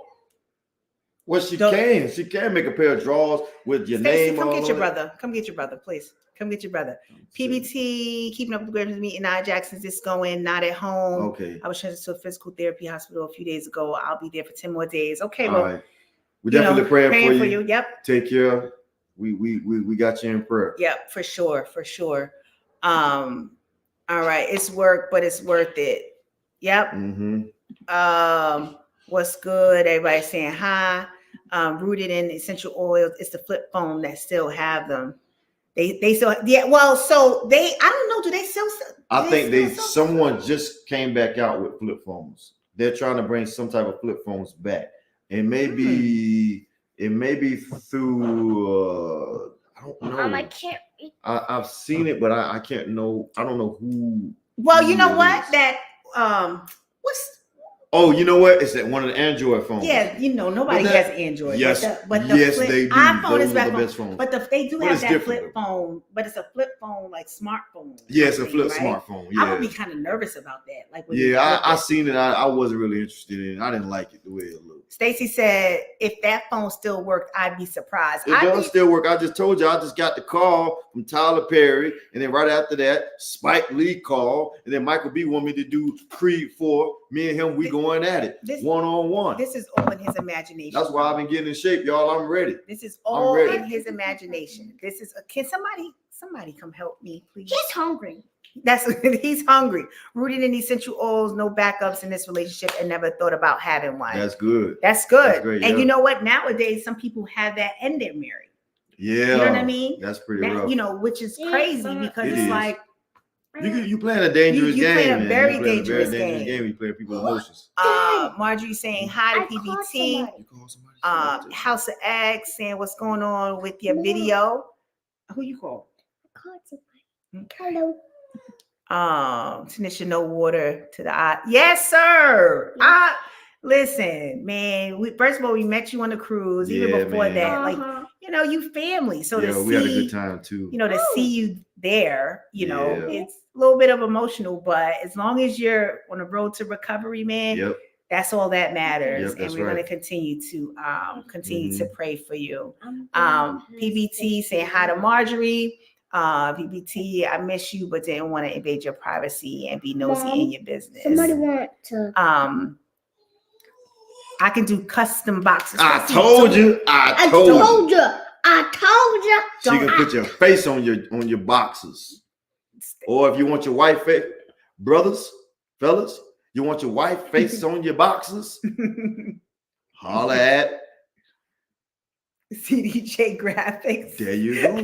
Well, she can make a pair of drawers with your Stacey, name come on get your it. brother. Come get your brother, please. Come get your brother. PBT, Keeping Up with the Greatness meeting. Nia Jackson's is going, not at home. Okay. I was transferred to a physical therapy hospital a few days ago. I'll be there for 10 more days. Okay, All well, right. We're definitely praying for you. Yep. Take care. We got you in prayer. Yep, for sure. All right, it's work, but it's worth it. Yep. Mm-hmm. What's good? Everybody saying hi. Rooted in essential oils. It's the flip phone that still have them. They still, yeah. Well, so I don't know. Do they still? I think still sell- someone just came back out with flip phones. They're trying to bring some type of flip phones back. It may be through I don't know. I can't. I've seen it, but I can't know. I don't know who. Well, you know who it what? is. That what's Oh, you know what? It's that one of the Android phones. Yeah, you know, nobody But that- has Android. Yes, but the yes, flip, they do. iPhone Those is are back the phone. best phones. But they do But have it's that different, flip though. phone, but it's a flip phone, like smartphone. Yeah, it's a thing, flip right? smartphone. I would Yeah, be kind of nervous about that. Like when you yeah. flip I it. seen it. I wasn't really interested in it. I didn't like it the way it looked. Stacy said, if that phone still worked, I'd be surprised. It does still work. I just told you. I just got the call from Tyler Perry, and then right after that, Spike Lee called, and then Michael B wanted me to do Creed 4. Me and him, we going at it one-on-one. This is all in his imagination. That's why I've been getting in shape, y'all. I'm ready. This is all ready. in his imagination. This is can somebody come help me, please? He's hungry. That's he's hungry. Rooted in essential oils, no backups in this relationship, and never thought about having one. That's good. That's good. That's great, and yeah. you know what? Nowadays, some people have that and they're married. Yeah. You know what I mean? That's pretty That, rough. you know, which is Yeah, crazy but because It it's is. like You playing a dangerous You game. playing a man. very You playing dangerous a very dangerous game. You playing people's emotions. Marjorie saying hi to I called PBT. somebody. You call somebody. House of X saying what's going on with your video. Who you call? I called somebody. Okay. Hello. Tanisha, no water to the eye. Yes, sir. Listen, man. First of all, we met you on the cruise. Even Yeah, before man. that, like Uh-huh. you know, you family. So Yeah, to we had a see, good time too. you know, to see you there, you know, Yeah. it's a little bit of emotional, but as long as you're on the road to recovery, man, Yep. that's all that matters. Yep, and that's we're going right. to continue to pray for you. I'm PBT saying hi to Marjorie. PBT, I miss you, but didn't want to invade your privacy and be nosy Mom, in your business. Somebody want to. I can do custom boxes. I told you. I told you. I told you. She can put your face on your boxes. Or if you want your wife face, brothers, fellas, you want your wife face on your boxes, holla at. CDJ Graphics. There you go.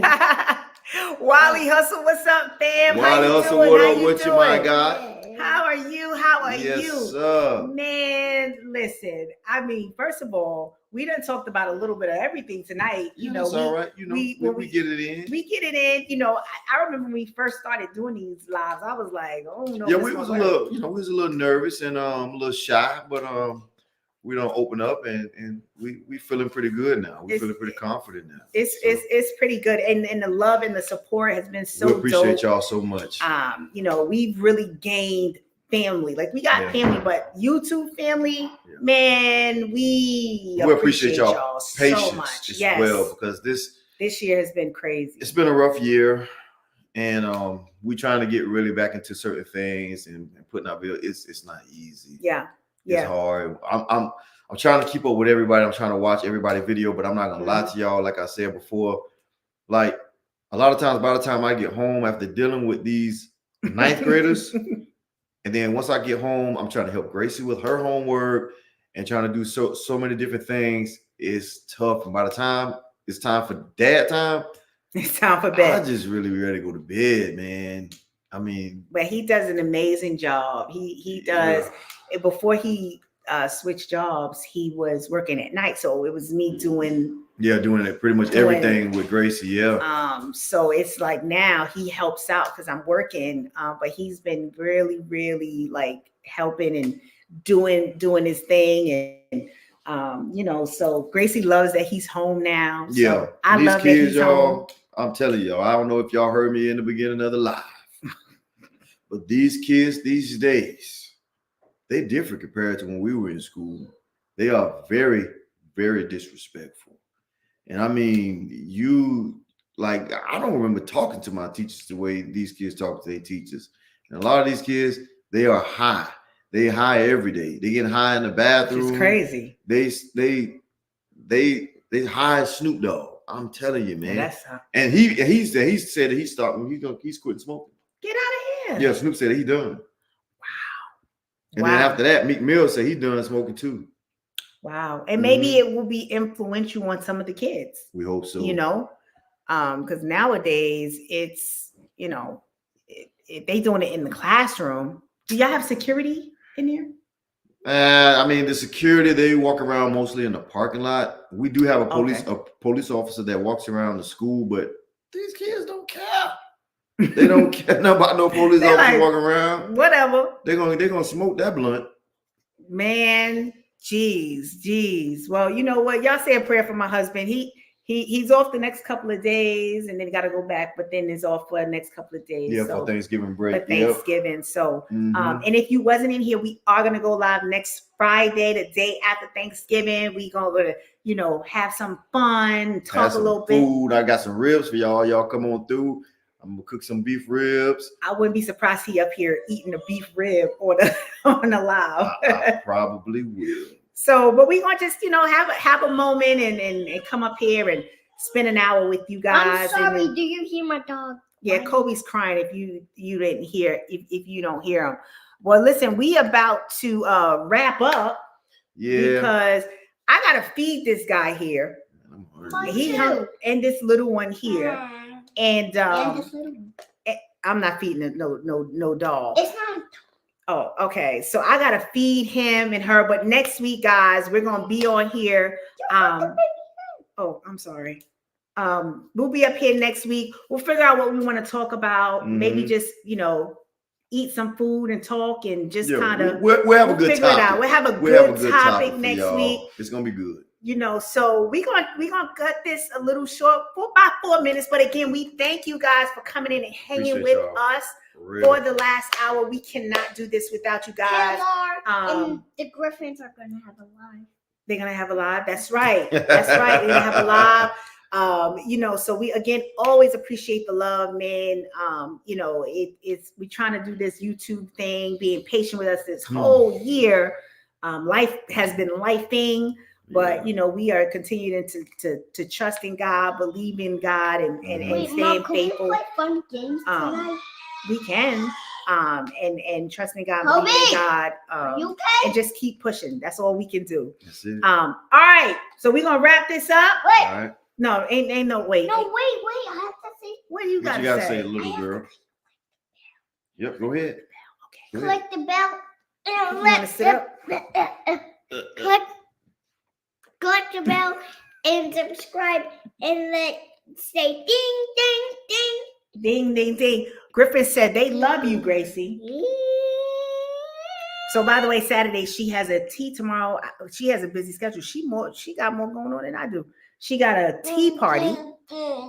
Wally Hustle, what's up, fam? How Wally you Hustle, doing? what How up you with you, my doing? guy? How are you? How are Yes, you? sir. Man, listen. I mean, first of all, we done talked about a little bit of everything tonight. You know, it's all right. You know, we get it in. we get it in. You know, I remember when we first started doing these lives, I was like, oh no. Yeah, this we gonna was a work. little, we was a little nervous and a little shy, but we don't open up and we feeling pretty good now. We feeling pretty confident now. It's pretty good, and the love and the support has been so we appreciate dope. y'all so much. You know, we've really gained family. Like we got family, but YouTube family, man, we appreciate y'all patience so much. as Yes, well, because this year has been crazy. It's been a rough year, and we trying to get really back into certain things and putting out videos. It's not easy. It's hard. I'm trying to keep up with everybody. I'm trying to watch everybody's video, but I'm not gonna lie to y'all. Like I said before, like a lot of times by the time I get home after dealing with these ninth graders, and then once I get home, I'm trying to help Gracie with her homework and trying to do so many different things. It's tough. And by the time it's time for dad time, it's time for bed. I just really ready to go to bed, man. I mean, but he does an amazing job. He does. Before he switched jobs, he was working at night, so it was me doing it pretty much everything with Gracie. So it's like now he helps out because I'm working, but he's been really like helping and doing his thing, and you know, so Gracie loves that he's home now. So I these love kids, that he's y'all. home. I'm telling y'all, I don't know if y'all heard me in the beginning of the live, but these kids these days, they different compared to when we were in school. They are very, very disrespectful. And I mean, I don't remember talking to my teachers the way these kids talk to their teachers. And a lot of these kids, they are high. They high every day. They get high in the bathroom. It's crazy. They high as Snoop Dogg. I'm telling you, man. And he said that he stopped. He's quitting smoking. Get out of here. Yeah, Snoop said that he done. And Wow. then after that, Meek Mill said he done smoking too. Wow. And maybe it will be influential on some of the kids. We hope so. You know, because nowadays it's, you know, if they doing it in the classroom. Do y'all have security in here? I mean, the security, they walk around mostly in the parking lot. We do have a police officer that walks around the school, but these kids don't care. They don't care nothing about no police officer walking around. Whatever. They're gonna smoke that blunt. Man, geez. Well, you know what? Y'all say a prayer for my husband. He's off the next couple of days, and then he got to go back. But then is off for the next couple of days. Yeah, so, for Thanksgiving break. for Thanksgiving. So, Mhm. and if you wasn't in here, we are gonna go live next Friday, the day after Thanksgiving. We gonna, have some fun, talk Have a some little bit. food. I got some ribs for y'all. Y'all come on through. I'm gonna cook some beef ribs. I wouldn't be surprised he up here eating a beef rib on the live. I probably will. So, but we gonna just have a moment and come up here and spend an hour with you guys. I'm sorry. And then, Do you hear my dog? yeah, Kobe's crying if you didn't hear if you don't hear him. Well, listen, we about to wrap up Yeah. because I gotta feed this guy here. I'm Mine hungry. He too. hung and this little one here, and And this little one. I'm not feeding it no dog. It's not. Oh, okay. So I gotta feed him and her. But next week, guys, we're gonna be on here. Oh, I'm sorry. We'll be up here next week. We'll figure out what we want to talk about. Maybe Mhm. just eat some food and talk and just Yeah, kind of we'll have a good figure it out. topic. We'll have a We'll have good topic for next y'all. week. It's gonna be good. So we gonna cut this a little short for about 4 minutes. But again, we thank you guys for coming in and hanging Appreciate with y'all. us For real. for the last hour. We cannot do this without you guys. And the Griffins are going to have a live. They're gonna have a live. That's right. That's right. We're gonna have a live. So we again always appreciate the love, man. It's we trying to do this YouTube thing, being patient with us this whole year. Life has been lifing, but we are continuing to trust in God, believe in God, and Wait, staying Mom, can we faithful. play fun games tonight? We can. And trusting God, Kobe! believing in God, Are you okay? and just keep pushing. That's all we can do. That's it. All right, so we're gonna wrap this up. Wait. All right. No, ain't no wait. No, wait. I have to say. What do you What gotta, you gotta say? say, little girl? Yep, go ahead. Go ahead. Click the bell and You wanna sit up? click the bell and subscribe and say ding ding ding. Ding, ding, ding. Griffin said they love you, Gracie. So by the way, Saturday she has a tea tomorrow. She has a busy schedule. She got more going on than I do. She got a tea party.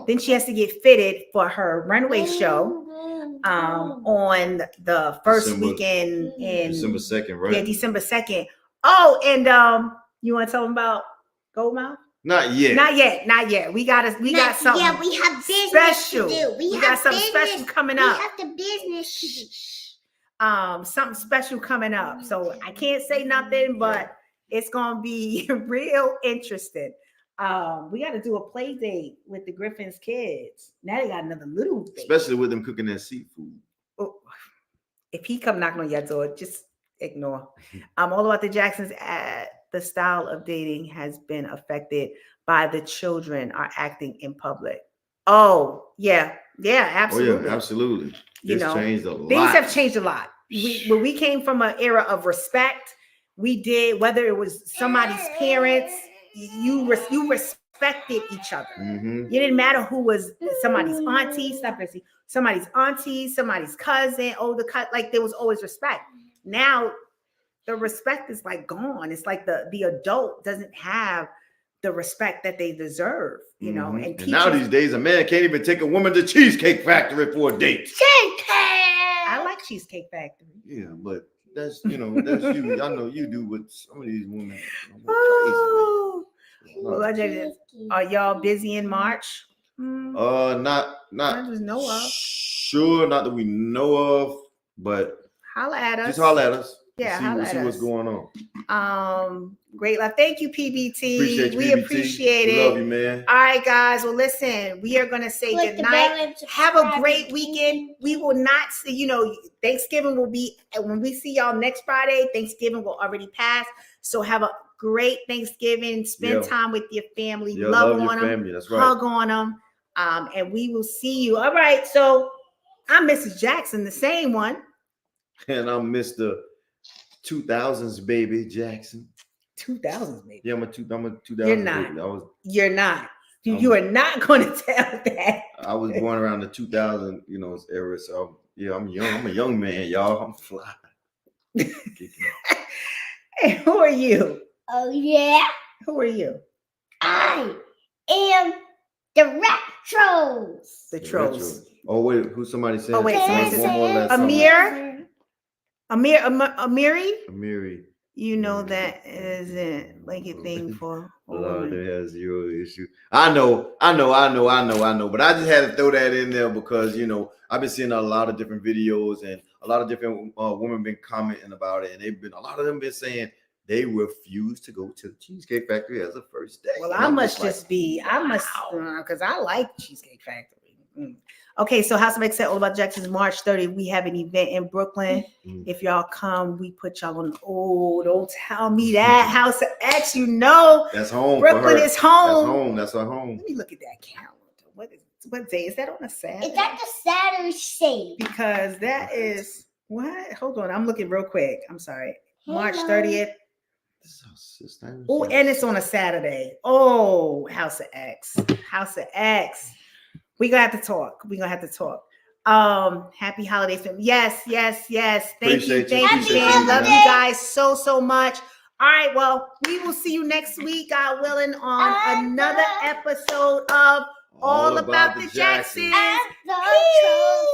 Then she has to get fitted for her runway show on the first December- weekend in December 2nd, right? Yeah, December 2nd. Oh, and you want to tell them about Goldmouth? Not yet. Not yet. We got something. Yeah, we have business special. to do. We have got something business. special coming We up. have the business to do. Something special coming up. So I can't say nothing, but it's gonna be real interesting. We got to do a play date with the Griffins kids. Now they got another little thing. Especially with them cooking that seafood. Oh, if he come knocking on your door, just ignore. All about the Jacksons. The style of dating has been affected by the children are acting in public. Oh yeah, absolutely. Oh yeah, absolutely. It's changed a lot. Things have changed a lot. When we came from an era of respect, we did, whether it was somebody's parents, you respected each other. Mm-hmm. It didn't matter who was somebody's auntie, somebody's auntie, somebody's cousin, older cut. Like there was always respect. Now the respect is like gone. It's like the adult doesn't have the respect that they deserve, Mhm. and now these days a man can't even take a woman to Cheesecake Factory for a date. I like Cheesecake Factory. Yeah, but that's that's you. I know you do with some of these women. Oh, Crazy, well, man. I did. Are y'all busy in March? Not I just know of. sure, not that we know of, but Holla at us. just holler at us. Yeah, see, holla see at what's us. going on. Great love. Thank you, PBT. Appreciate you, We PBT. appreciate We it. love you, man. All right, guys. Well, listen, we are gonna say Click the good bell night. and Have a subscribe great and weekend. We will not see, Thanksgiving will be when we see y'all next Friday. Thanksgiving will already pass. So have a great Thanksgiving. Spend Yeah. time with your family. Yeah, love love your on them. family. That's right. Hug on them. And we will see you. All right. So I'm Mrs. Jackson, the same one. And I'm Mr. 2000s baby Jackson. 2000s, maybe. Yeah, I'm a 2000s You're not. baby. You're not. You are not going to tell that. I was born around the 2000, era. So yeah, I'm young. I'm a young man, y'all. I'm fly. Hey, who are you? Oh yeah, Who are you? I am the Retros. The The trolls. retro. Oh wait, who somebody said? Oh, wait, somebody one said- more last time. Amir? Amiri? Amiri. You know that isn't like a thing for a woman. Lord, has zero issue. I know. But I just had to throw that in there because I've been seeing a lot of different videos and a lot of different women been commenting about it, and a lot of them been saying they refuse to go to the Cheesecake Factory as a first date. Well, And I I'm must like, just be, I must, because I like Cheesecake Factory. Okay, so House of X said All About Jackson's March 30th. We have an event in Brooklyn. Mm. If y'all come, we put y'all on. Oh, don't tell me that. House of X, you know, that's home. Brooklyn for her. is home. That's home. That's her home. Let me look at that calendar. What day is that on a Saturday? Is that the Saturday? Because that is what? Hold on, I'm looking real quick. I'm sorry. March Hello. 30th. This time. Oh, and it's on a Saturday. Oh, House of X. House of X. We're gonna have to talk. Happy holidays. Yes. Thank Appreciate you. you. Thank you, Appreciate fam. you, Love man. you guys so much. All right, well, we will see you next week, God willing, on another episode of All About the Jacksons. And the Peace. Retros.